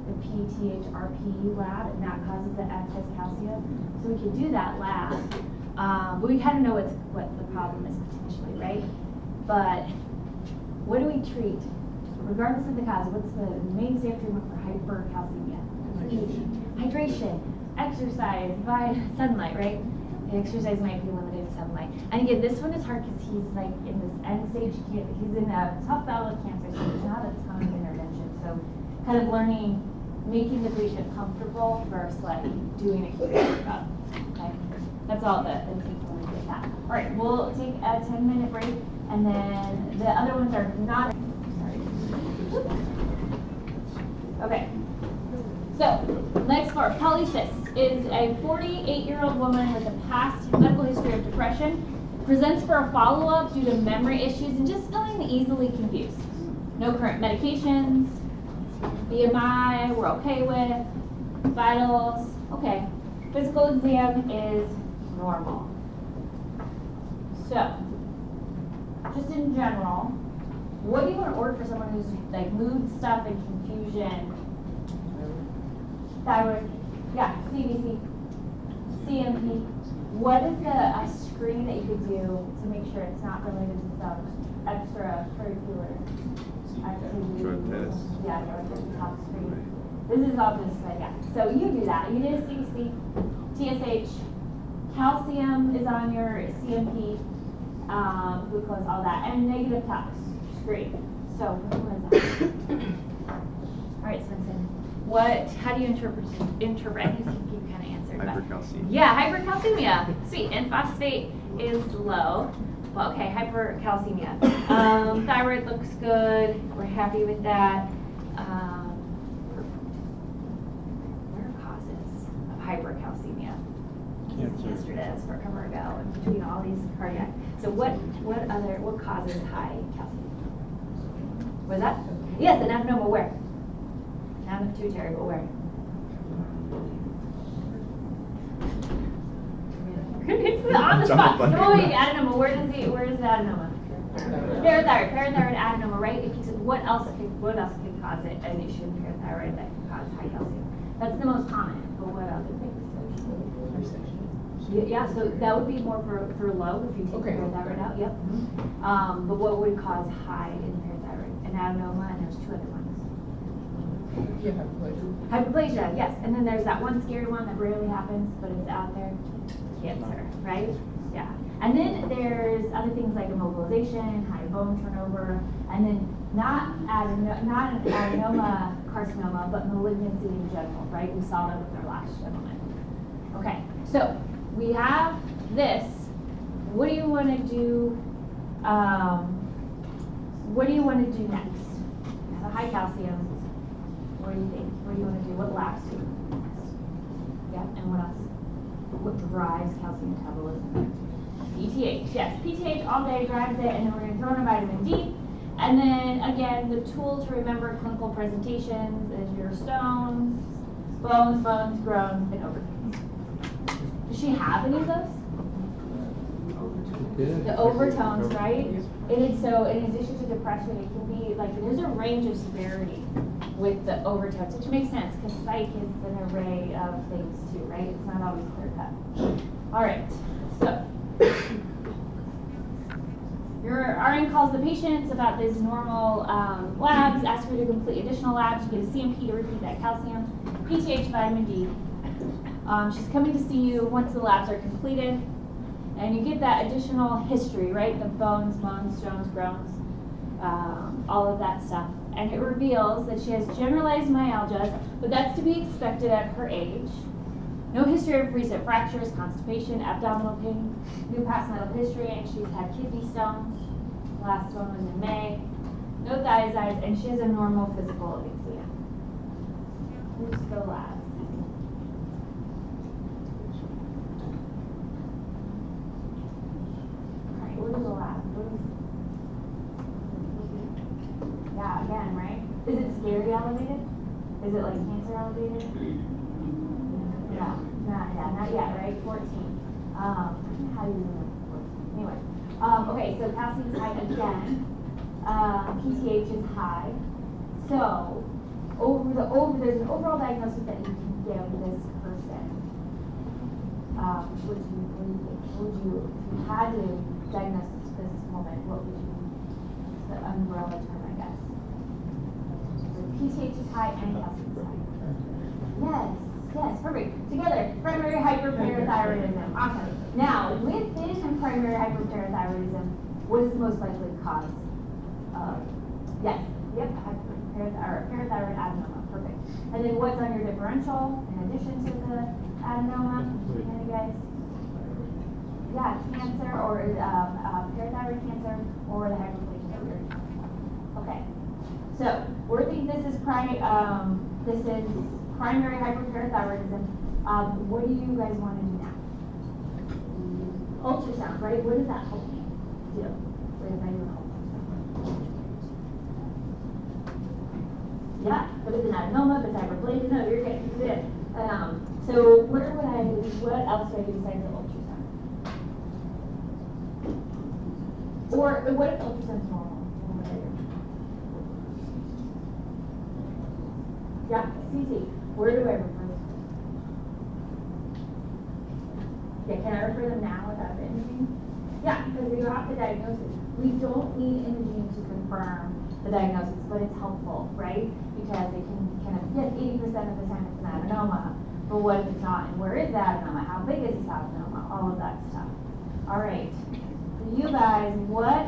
the PTHRP lab, and that causes the excess calcium. So we could do that lab, but we kind of know what the problem is potentially, right? But what do we treat? Regardless of the cause, what's the mainstay of treatment for hypercalcemia? Hydration, exercise, by sunlight, right? The exercise might be limited to sunlight. And again, this one is hard because he's like in this end stage. He's in a tough battle with cancer, so there's not a ton of intervention. So, kind of learning, making the patient comfortable versus like doing a huge workup. Okay, that's all the take home with that. All right, we'll take a 10-minute break, and then the other ones are not. Sorry. Okay. So, next part, polycysts is a 48-year-old woman with a past medical history of depression, presents for a follow-up due to memory issues and just feeling easily confused. No current medications, BMI, we're okay with, vitals, okay. Physical exam is normal. So, just in general, what do you want to order for someone who's like mood stuff and confusion? Thyroid, yeah, CBC, CMP, what is a screen that you could do to make sure it's not related to some extracurricular activity? Try this. Yeah, like the top screen. This is all just like, yeah. So you do that. You did a CBC, TSH, calcium is on your CMP, glucose, all that, and negative tox screen. So what is that? All right, Spencer. How do you interpret? I think you kind of answered. Hypercalcemia. Yeah, hypercalcemia. Sweet. And phosphate is low. Well, okay, hypercalcemia. Thyroid looks good. We're happy with that. Perfect. What are causes of hypercalcemia? Cancer. Yesterday, that's forever ago, in between all these cardiac. So what causes high calcium? Was that? Yes, an adenoma where? Not enough pituitary, but where? It's on the spot. No, wait, adenoma. Where is the adenoma? Parathyroid adenoma, right? What else could cause it? An issue in parathyroid that could cause high calcium. That's the most common. But what other things? Yeah, so that would be more for low if you take parathyroid out. Yep. But what would cause high in parathyroid? An adenoma, and there's two other ones. Yeah, hyperplasia. Hyperplasia, yes. And then there's that one scary one that rarely happens, but it's out there. Cancer, right? Yeah. And then there's other things like immobilization, high bone turnover, and then not an adenoma carcinoma, but malignancy in general, right? We saw that with our last gentleman. Okay, so we have this. What do you want to do? What do you want to do next? You have a high calcium. What do you think? What do you want to do? What labs do you want to do next? Yeah, and what else? What drives calcium metabolism? PTH, yes. PTH all day drives it, and then we're going to throw in a vitamin D. And then, again, the tool to remember clinical presentations is your stones, bones, groans, and overtones. Does she have any of those? The overtones, right? And so, in addition to depression, it can be like, there's a range of severity with the overtones, which makes sense because psych is an array of things too, right? It's not always clear cut. All right, so your RN calls the patients about these normal labs, asks her to complete additional labs. You get a CMP to repeat that calcium, PTH, vitamin D. She's coming to see you once the labs are completed, and you get that additional history, right? The bones, stones, groans, all of that stuff. And it reveals that she has generalized myalgias, but that's to be expected at her age. No history of recent fractures, constipation, abdominal pain, no past medical history, and she's had kidney stones. The last one was in May. No thiazides, and she has a normal physical exam. Who's the last? Alright, what is the last? Yeah, again, right? Is it scary elevated? Is it like cancer elevated? Yeah, not yet, right? 14. How do you know 14? Anyway, okay, so calcium's high again. PTH is high. So, there's an overall diagnosis that you can give this person. What do you think? If you had to diagnose this woman, what would you? The umbrella term, I guess. PTH is high and calcium is high. Yes, perfect. Together, primary hyperparathyroidism. Awesome. Now, within primary hyperparathyroidism, what is the most likely cause? Parathyroid adenoma. Perfect. And then what's on your differential in addition to the adenoma? Any guys? Yeah, cancer or parathyroid cancer or the hyperplasia that we already talked about. Okay. So we're thinking this is primary hyperparathyroidism. What do you guys want to do now? Ultrasound, right? What does that help me do? With my new ultrasound. Yeah, but it's an adenoma, but it's hyperplasia. No, you're good. You're good. So what else do I do besides the ultrasound? Or what if ultrasound's normal? Yeah, CT. Where do I refer this to? Yeah, can I refer them now without the imaging? Yeah, because we have the diagnosis. We don't need imaging to confirm the diagnosis, but it's helpful, right? Because it can kind of, yes, 80% of the time it's an adenoma, but what if it's not? And where is the adenoma? How big is this adenoma? All of that stuff. All right, for you guys, what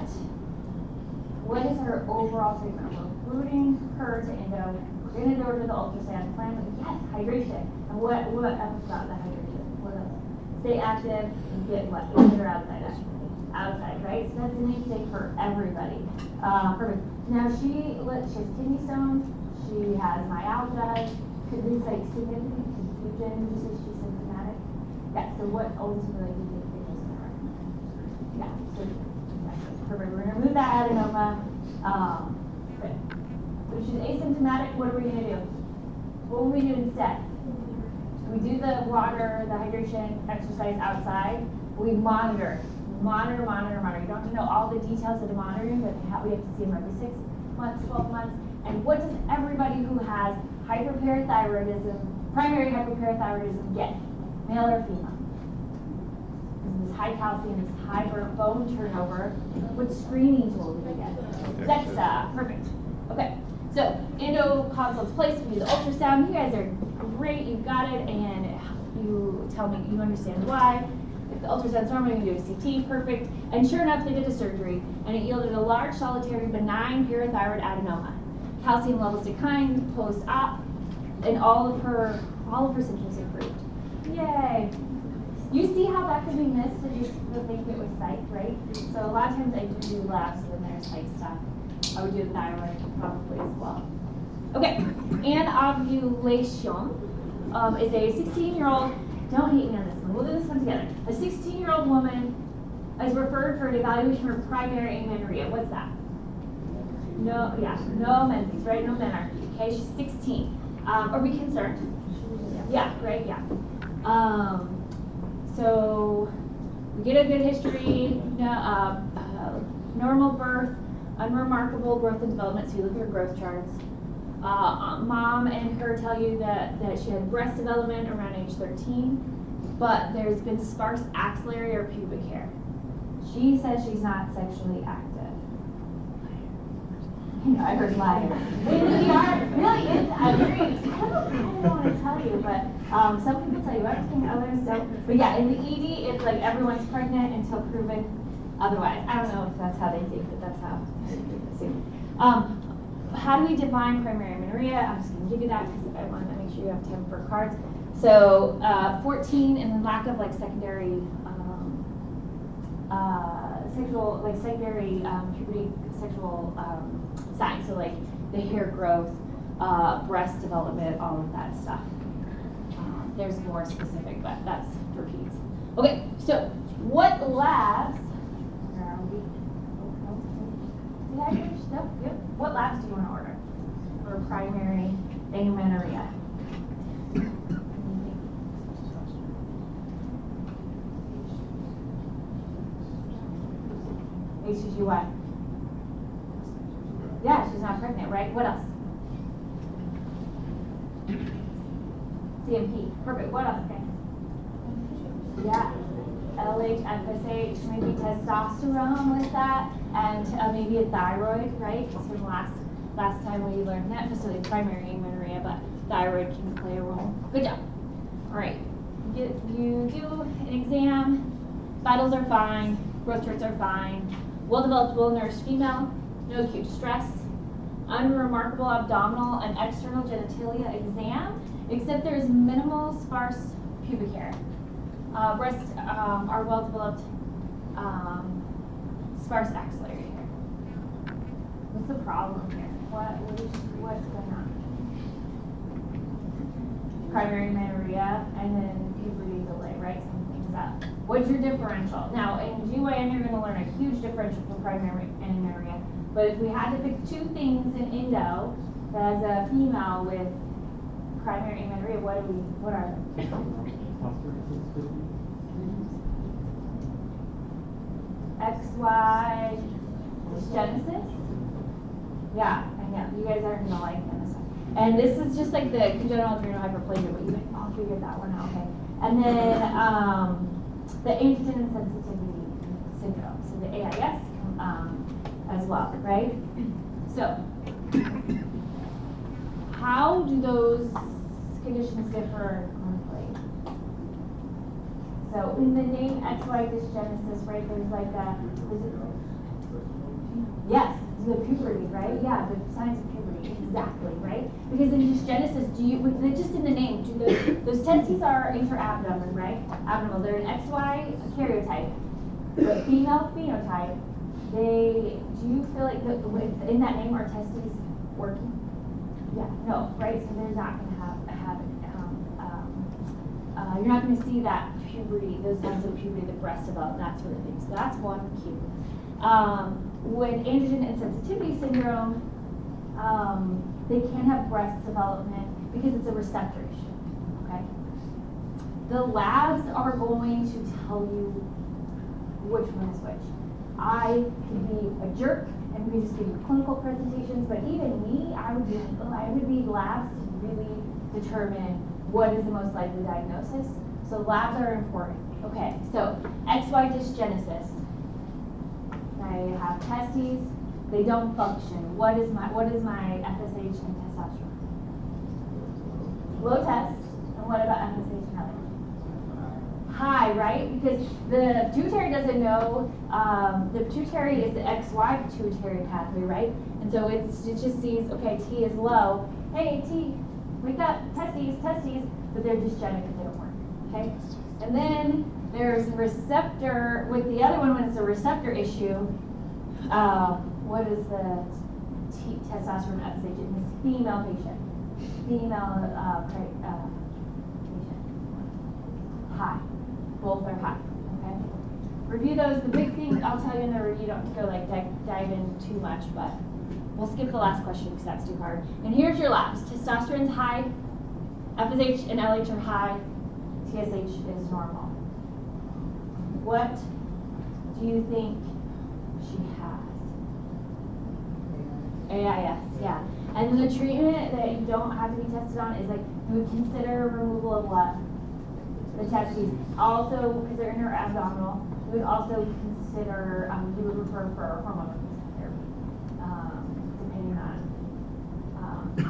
is her overall treatment? We're recruiting her to Endo. We're going to do her to the ultrasound. Plan with, yes, hydration. And what else about the hydration? What else? Stay active and get what? Inside or outside active? Outside, right? So that's the main thing for everybody. Perfect. Now she has kidney stones. She has myalgia. Could this like significant confusion? Would you say she's symptomatic? Yeah. So what ultimately do you think is going to recommend? Yeah. So exactly. Perfect. We're gonna remove that adenoma. Good. So if she's asymptomatic, what are we gonna do? What will we do instead? We do the water, the hydration, exercise outside. We monitor. You don't have to know all the details of the monitoring, but we have to see them every 6 months, 12 months. And what does everybody who has hyperparathyroidism, primary hyperparathyroidism get? Male or female? This high calcium, this high bone turnover. What screening tool do we get? DEXA. Perfect. Okay. So endo consult's place. We do the ultrasound. You guys are great. You got it, and you tell me you understand why. If the ultrasound's normal, you can do a CT. Perfect. And sure enough, they did a surgery, and it yielded a large solitary benign parathyroid adenoma. Calcium levels declined post-op, and all of her symptoms improved. Yay! You see how that could be missed if you think it was psych, right? So a lot of times I do labs when there's psych stuff. I would do thyroid probably as well. Okay, anovulation is a 16-year-old, don't hate me on this one, we'll do this one together. A 16-year-old woman is referred for an evaluation for primary amenorrhea. What's that? No, yeah, no menses, right? No menarche. Okay, she's 16. Are we concerned? Yeah, right, yeah. So we get a good history, normal birth, unremarkable growth and development, so you look at her growth charts. Mom and her tell you that she had breast development around age 13, but there's been sparse axillary or pubic hair. She says she's not sexually active. I heard liar. Really, I agree. I don't want to tell you, but some people tell you everything, others don't. But yeah, in the ED, it's like everyone's pregnant until proven otherwise. I don't know if that's how they think, but that's how they assume. How do we define primary amenorrhea? I'm just going to give you that because I want to make sure you have time for cards. So 14, and then lack of like secondary puberty sexual signs, so like the hair growth, breast development, all of that stuff. There's more specific, but that's for peds. Okay, so what labs? Where are we? No, good. What labs do you want to order for primary amenorrhea? HCG. Yeah, she's not pregnant, right? What else? CMP. Perfect. What else? Okay. Yeah. LH, FSH, maybe testosterone with that, and maybe a thyroid, right? Because from last time we learned not necessarily primary amenorrhea, but thyroid can play a role. Good job. All right. You do an exam. Vitals are fine. Growth charts are fine. Well-developed, well-nourished female. No acute stress. Unremarkable abdominal and external genitalia exam, except there's minimal sparse pubic hair. Breasts are well-developed, sparse axillary hair. What's the problem here? What's going on? Primary amenorrhea and then puberty delay, right? Something's up. What's your differential? Now, in GYN, you're going to learn a huge differential for primary amenorrhea. But if we had to pick two things in Endo as a female with primary amenorrhea, what are they? XY dysgenesis? Yeah, I know. You guys aren't gonna like that. And this is just like the congenital adrenal hyperplasia, but you might all figure that one out, okay? And then the androgen insensitivity syndrome, so the AIS as well, right? So, how do those conditions differ clinically? So in the name XY dysgenesis, right, there's like a, yes, the puberty, right? Yeah, the signs of puberty, exactly, right? Because in dysgenesis, just in the name, those testes are intra-abdomen, right? Abdominal, they're an XY karyotype, but female phenotype. Do you feel like in that name are testes working? Yeah, no, right? So they're not going to have you're not going to see that puberty, those signs of puberty, the breast develop, that sort of thing. So that's one cue. With androgen insensitivity syndrome, they can have breast development because it's a receptor issue. Okay. The labs are going to tell you which one is which. I can be a jerk and we just give you clinical presentations, but even me, I would need labs to really determine what is the most likely diagnosis. So labs are important. Okay, so XY dysgenesis. I have testes, they don't function. What is my FSH and testosterone? Low test. And what about FSH and LH? High, right? Because the pituitary doesn't know, the pituitary is the XY pituitary pathway, right? And so it just sees, okay, T is low. Hey, T, wake up, testes, but they're dysgenic if they don't work, okay? And then there's receptor, with the other one when it's a receptor issue, what is the testosterone FSH in this female patient? Patient. High. Both are high, okay? Review those. The big thing I'll tell you in the review, you don't have to go like dive in too much, but we'll skip the last question because that's too hard. And here's your labs. Testosterone's high, FSH and LH are high, TSH is normal. What do you think she has? AIS, yeah. And then the treatment that you don't have to be tested on is like, you would consider removal of what? The testes. Also, because they're intra-abdominal, you would also consider, you would refer for hormone replacement therapy, depending on,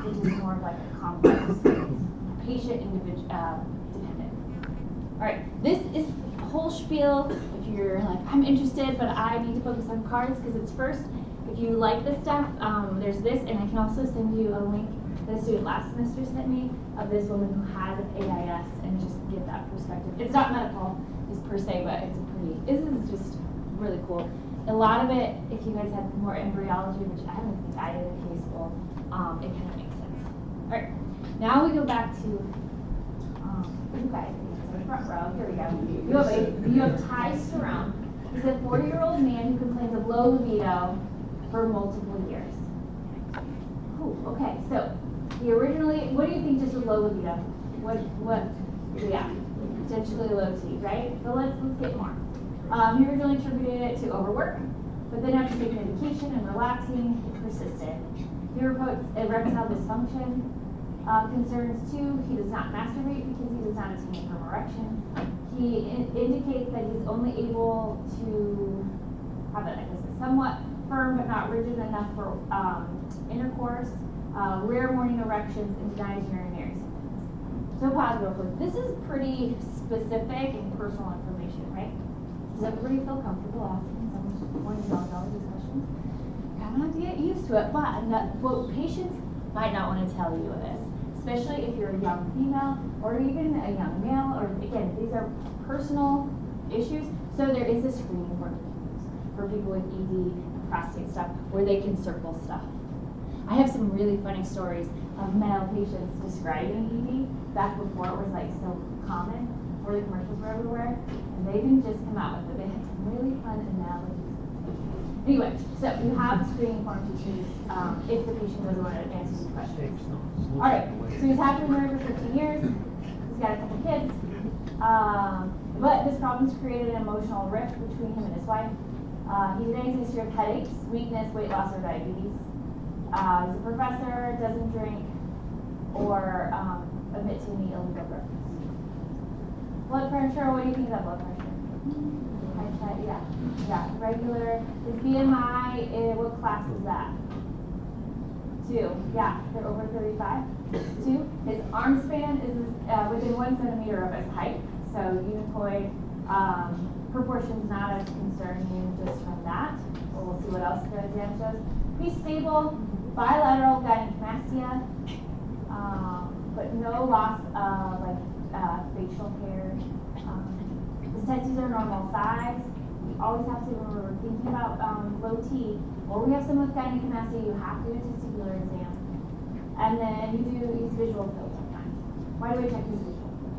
which is more of like a complex, patient dependent. All right, this is a whole spiel. If you're like, I'm interested, but I need to focus on cards because it's first. If you like this stuff, there's this, and I can also send you a link that a student last semester sent me of this woman who has an AIS and just get that perspective. It's not medical, just per se, but this is just really cool. A lot of it, if you guys have more embryology, which I don't think I did in case school, it kind of makes sense. All right, now we go back to you guys. Front row. Here we go. You have Ty Sterone. He's a 40-year-old man who complains of low libido for multiple years. Ooh, okay, so he originally, what do you think just with low libido? Yeah, potentially low T, right? But let's get more. He originally attributed it to overwork, but then after taking medication and relaxing, it persisted. He reports erectile dysfunction. Concerns too, he does not masturbate because he does not attain from erection. He indicates that he's only able to have a somewhat firm but not rigid enough for intercourse, rare morning erections, and denies urinary symptoms. So pause real quick. This is pretty specific and personal information, right? Does everybody feel comfortable asking some more these questions? Kind of have to get used to it, but what patients might not want to tell you this, especially if you're a young female or even a young male, or again, these are personal issues. So there is a screening form for people with ED and prostate stuff where they can circle stuff. I have some really funny stories of male patients describing ED back before it was like so common, before the commercials were everywhere, and they didn't just come out with it. They had some really fun analogies. Anyway, so you have a screening form to choose if the patient doesn't want to answer these questions. All right, so he's happily married for 15 years. He's got a couple kids. But this problem's created an emotional rift between him and his wife. He denies a history of headaches, weakness, weight loss, or diabetes. He's a professor, doesn't drink, or admit to any illegal drugs. Blood pressure, what do you think of that blood pressure? Yeah, regular. His BMI, what class is that? 2, yeah, they're over 35. 2, his arm span is within 1 centimeter of his height, so unipoid proportion's not as concerning just from that. But we'll see what else the exam shows. He's stable, bilateral gynecomastia, but no loss of facial hair. His testes are normal size. We always have to, when we're thinking about low T, or we have someone with gynecomastia, you have to do a testicular exam. And then you use visual field sometimes. Why do we check his visual field?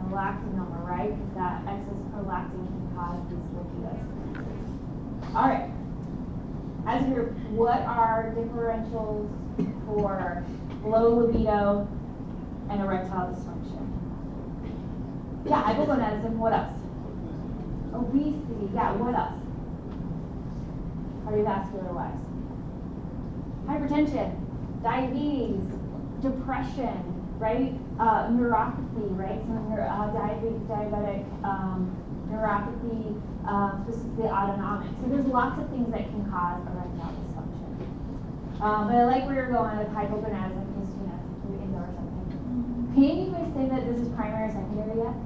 Prolactinoma, right? Because that excess prolactin can cause these lipidos. All right. As a group, what are differentials for low libido and erectile dysfunction? Yeah, hypogonadism. What else? Obesity. Yeah, what else? Cardiovascular wise. Hypertension, diabetes, depression, right? Neuropathy, right? Some diabetic neuropathy, specifically autonomic. So there's lots of things that can cause erectile dysfunction. But I like where you're going with hypogonadism because, you know, you're Endo or something. Can you guys say that this is primary or secondary yet?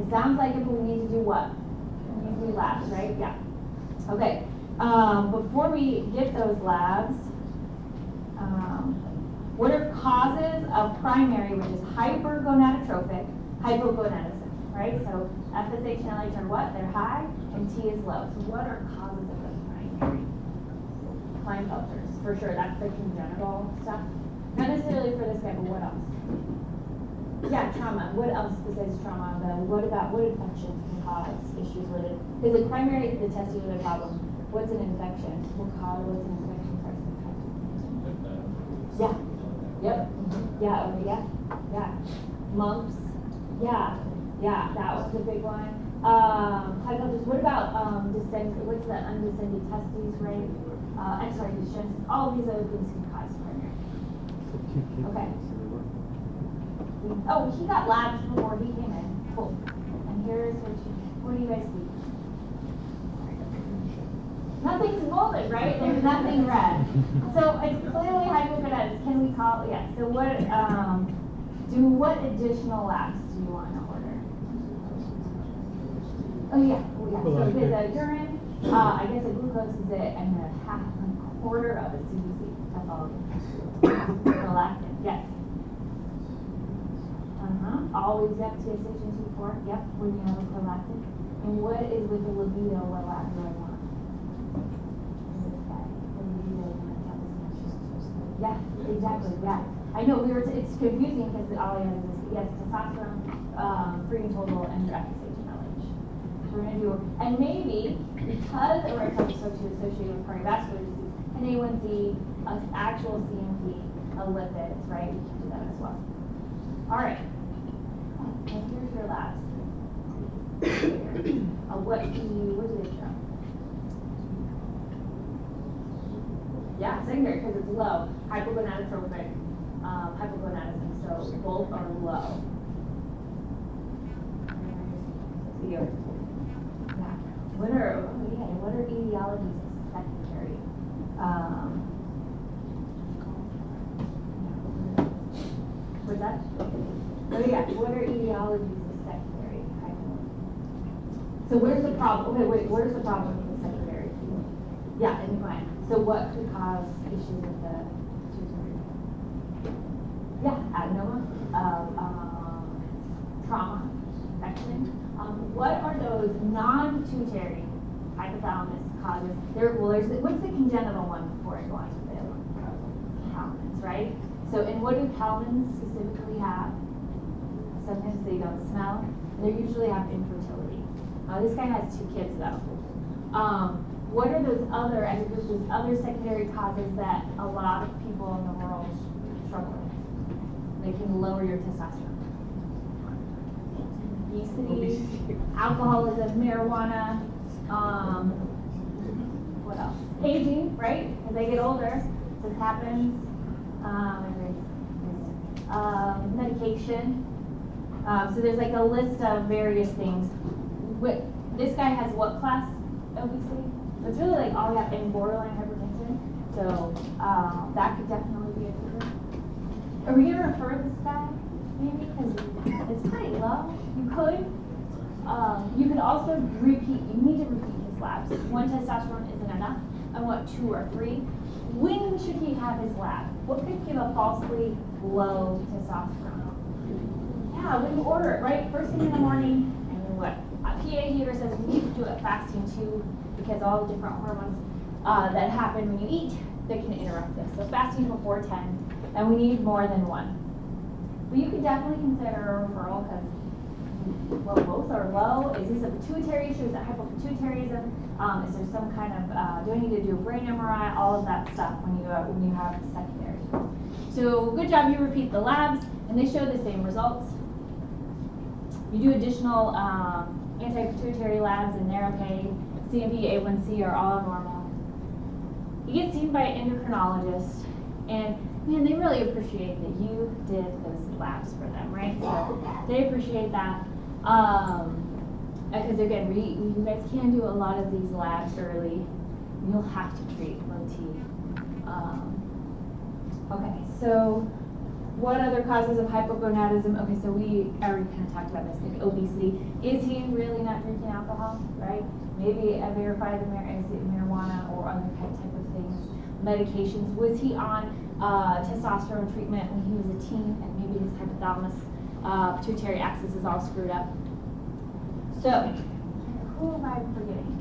It sounds like it, but we need to do what? We need to do labs, right? Yeah. Okay. Before we get those labs, what are causes of primary, which is hypergonadotrophic hypogonadism, right? So FSH and LH are what? They're high, and T is low. So what are causes of the primary? Klinefelters, for sure. That's the congenital stuff. Not necessarily for this guy, but what else? Yeah, trauma. What else besides trauma? What infections can cause issues with it? Because the primary, the testicular problem. What's an infection? What's an infection starts to affect? Yeah. Yep. Yeah. Mumps. Yeah. That was a big one. What about what's the undescended testes, right? X-ray deficiency. All of these other things can cause primary. Okay. Oh, he got labs before he came in. Cool. And here's what do you guys see? Nothing's molded, right? There's nothing red. So it's clearly hypogonadism. Can we call it? Yeah. So what additional labs do you want to order? Oh yeah. So his urine, I guess a glucose is it, and a quarter of a CBC. That's all. Prolactin. Yes. Always TSH and T4. Yep. When you have a prolactin. And what is with the libido? What lab do I want? Yeah, exactly. Yeah, I know it's confusing because all he has is testosterone, free and total, and your FSH and LH. We're gonna do, and maybe because erectile dysfunction is associated with cardiovascular disease, an A1C, an actual CMP, a lipids, right? We can do that as well. All right. And here's your labs. What do they show? Yeah, secondary because it's low. Hypogonadotrophic, hypogonadism, so both are low. Yeah. What are etiologies of secondary? What's that? Oh yeah, what are etiologies of secondary? So where's the problem? Okay, wait, where's the problem with the secondary? Yeah, in the gland. So what could cause issues with the pituitary? Yeah, adenoma, trauma, infection. What are those non-pituitary hypothalamus causes? What's the congenital one before I go on to the other one? Calamins, right? So, and what do calamins specifically have? Sometimes they don't smell, and they usually have infertility. This guy has 2 kids though. What are those other secondary causes that a lot of people in the world struggle with? They can lower your testosterone. Obesity, alcoholism, marijuana, what else? Aging, right? As they get older, this happens. Medication, So there's like a list of various things. This guy has what class obesity? So it's really like all we have in borderline hypertension. So that could definitely be a trigger. Are we gonna refer this guy maybe because it's pretty low? You could. You could also repeat. You need to repeat his labs. One testosterone isn't enough. I want 2 or 3. When should he have his lab? What could give a falsely low testosterone? Yeah, when you order it, right? First thing in the morning, and then what? PA here says we need to do it fasting too, because all the different hormones that happen when you eat, they can interrupt this. So fasting before 10, and we need more than 1. But you could definitely consider a referral because, well, both are low. Is this a pituitary issue? Is it hypopituitarism? Is there some kind of, do I need to do a brain MRI? All of that stuff when you have secondary. So good job, you repeat the labs, and they show the same results. You do additional anti-pituitary labs, and they're okay. CMP, A1C are all normal. You get seen by an endocrinologist, and man, they really appreciate that you did those labs for them, right? So they appreciate that. Because again, you guys can do a lot of these labs early. You'll have to treat low T. Okay, so what other causes of hypogonadism? Okay, so we already kind of talked about this, like obesity. Is he really not drinking alcohol, right? Maybe I verified is it marijuana or other type of things. Medications. Was he on testosterone treatment when he was a teen, and maybe his hypothalamus pituitary axis is all screwed up? So, who am I forgetting?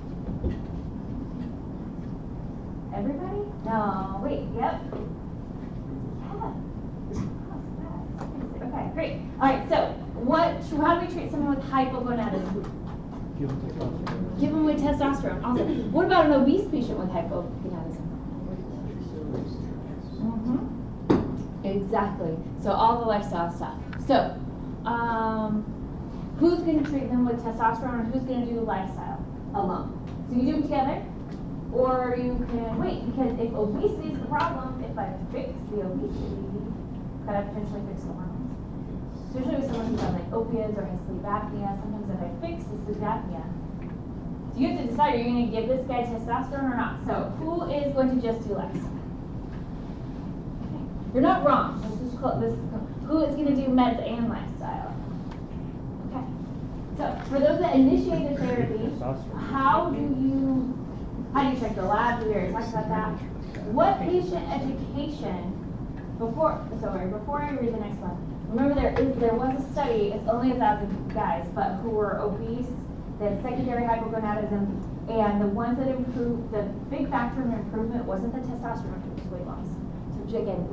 Everybody? No, wait, yep. Yeah. Okay, great. All right, so how do we treat someone with hypogonadism? Give them with testosterone. Awesome. What about an obese patient with hypogonadism? Exactly. So all the lifestyle stuff. So, who's going to treat them with testosterone, and who's going to do the lifestyle alone? So you do them together, or you can wait, because if obesity is the problem, if I fix the obesity, could I potentially fix the hormones? Especially with someone who's on like opiates or has sleep apnea, sometimes if I fix the sleep apnea, so you have to decide, are you going to give this guy testosterone or not? So who is going to just do lifestyle? You're not wrong. Who is going to do meds and lifestyle? Okay. So for those that initiated therapy, how do you check the labs? We already talked about that. What patient education before I read the next one? Remember there was a study. It's only 1,000 guys, but who were obese, they had secondary hypogonadism, and the ones that improved, the big factor in improvement wasn't the testosterone, it was weight loss. Again,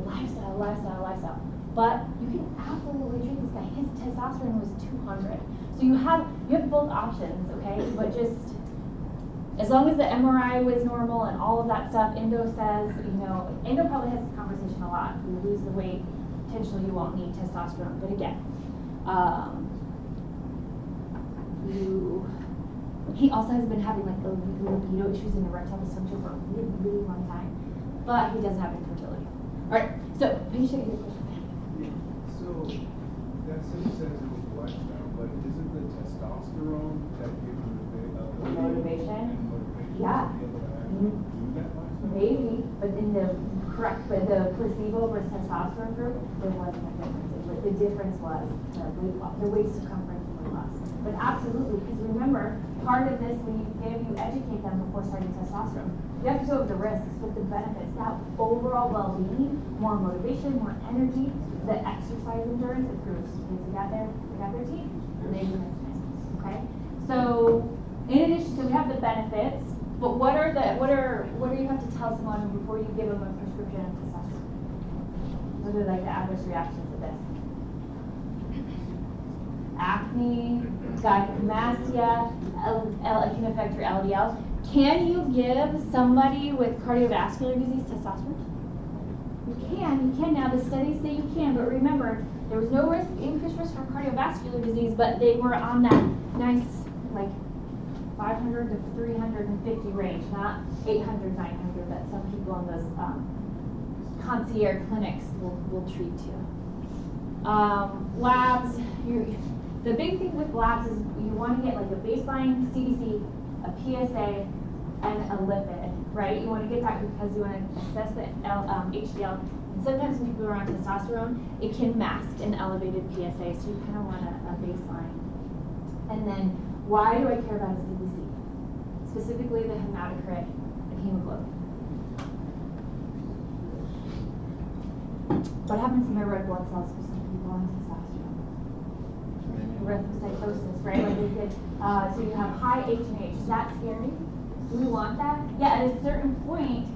lifestyle. But you can absolutely treat this guy. His testosterone was 200. So you have both options, okay? But just as long as the MRI was normal and all of that stuff, Endo says, Endo probably has this conversation a lot. If you lose the weight, potentially you won't need testosterone. But again, he also has been having like libido issues and erectile dysfunction for a really, really long time. But he doesn't have infertility. All right, so you should get a question. So that study says it was lifestyle, but isn't the testosterone that gives you the motivation? And motivation Yeah. to be able to actually do that lifestyle? Maybe, but but the placebo versus testosterone group, there wasn't a difference. The difference was the waist circumference and weight loss. But absolutely, because remember, part of this when you educate them before starting testosterone. You have to go over the risks, but the benefits, that overall well-being, more motivation, more energy, the exercise endurance improves. Because they got their teeth, and they do nice. Okay? So in addition, so we have the benefits, but what do you have to tell someone before you give them a prescription of testosterone? What are like the adverse reactions of this? Acne, gynecomastia, it can affect your LDL. Can you give somebody with cardiovascular disease testosterone? You can now. The studies say you can, but remember, there was no increased risk from cardiovascular disease, but they were on that nice, like 500 to 350 range, not 800, 900 that some people in those concierge clinics will treat too. Labs, The big thing with labs is you want to get like a baseline CBC, a PSA, and a lipid, right? You want to get that because you want to assess the HDL. And sometimes when people are on testosterone, it can mask an elevated PSA, so you kind of want a baseline. And then, why do I care about a CBC? Specifically the hematocrit and hemoglobin. What happens to my red blood cells for some people on testosterone? Erythrocytosis, right? Like they get, so you have high H&H. Is that scary? Do we want that? Yeah, at a certain point,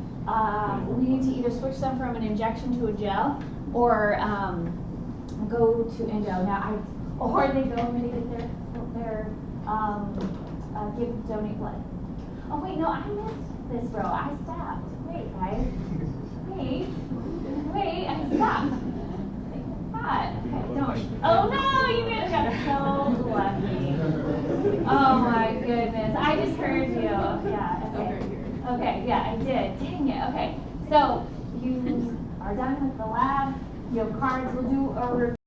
we need to either switch them from an injection to a gel, or go to Endo. Now, or they go and they get their donate blood. Oh wait, no, I missed this row. I stopped. Wait, guys. Wait, I stopped. God. Okay, don't. Oh no, you guys got so lucky. Oh my goodness, I just heard you. Yeah, okay. Okay, yeah, I did. Dang it. Okay, so you are done with the lab. You have cards. We'll do a review.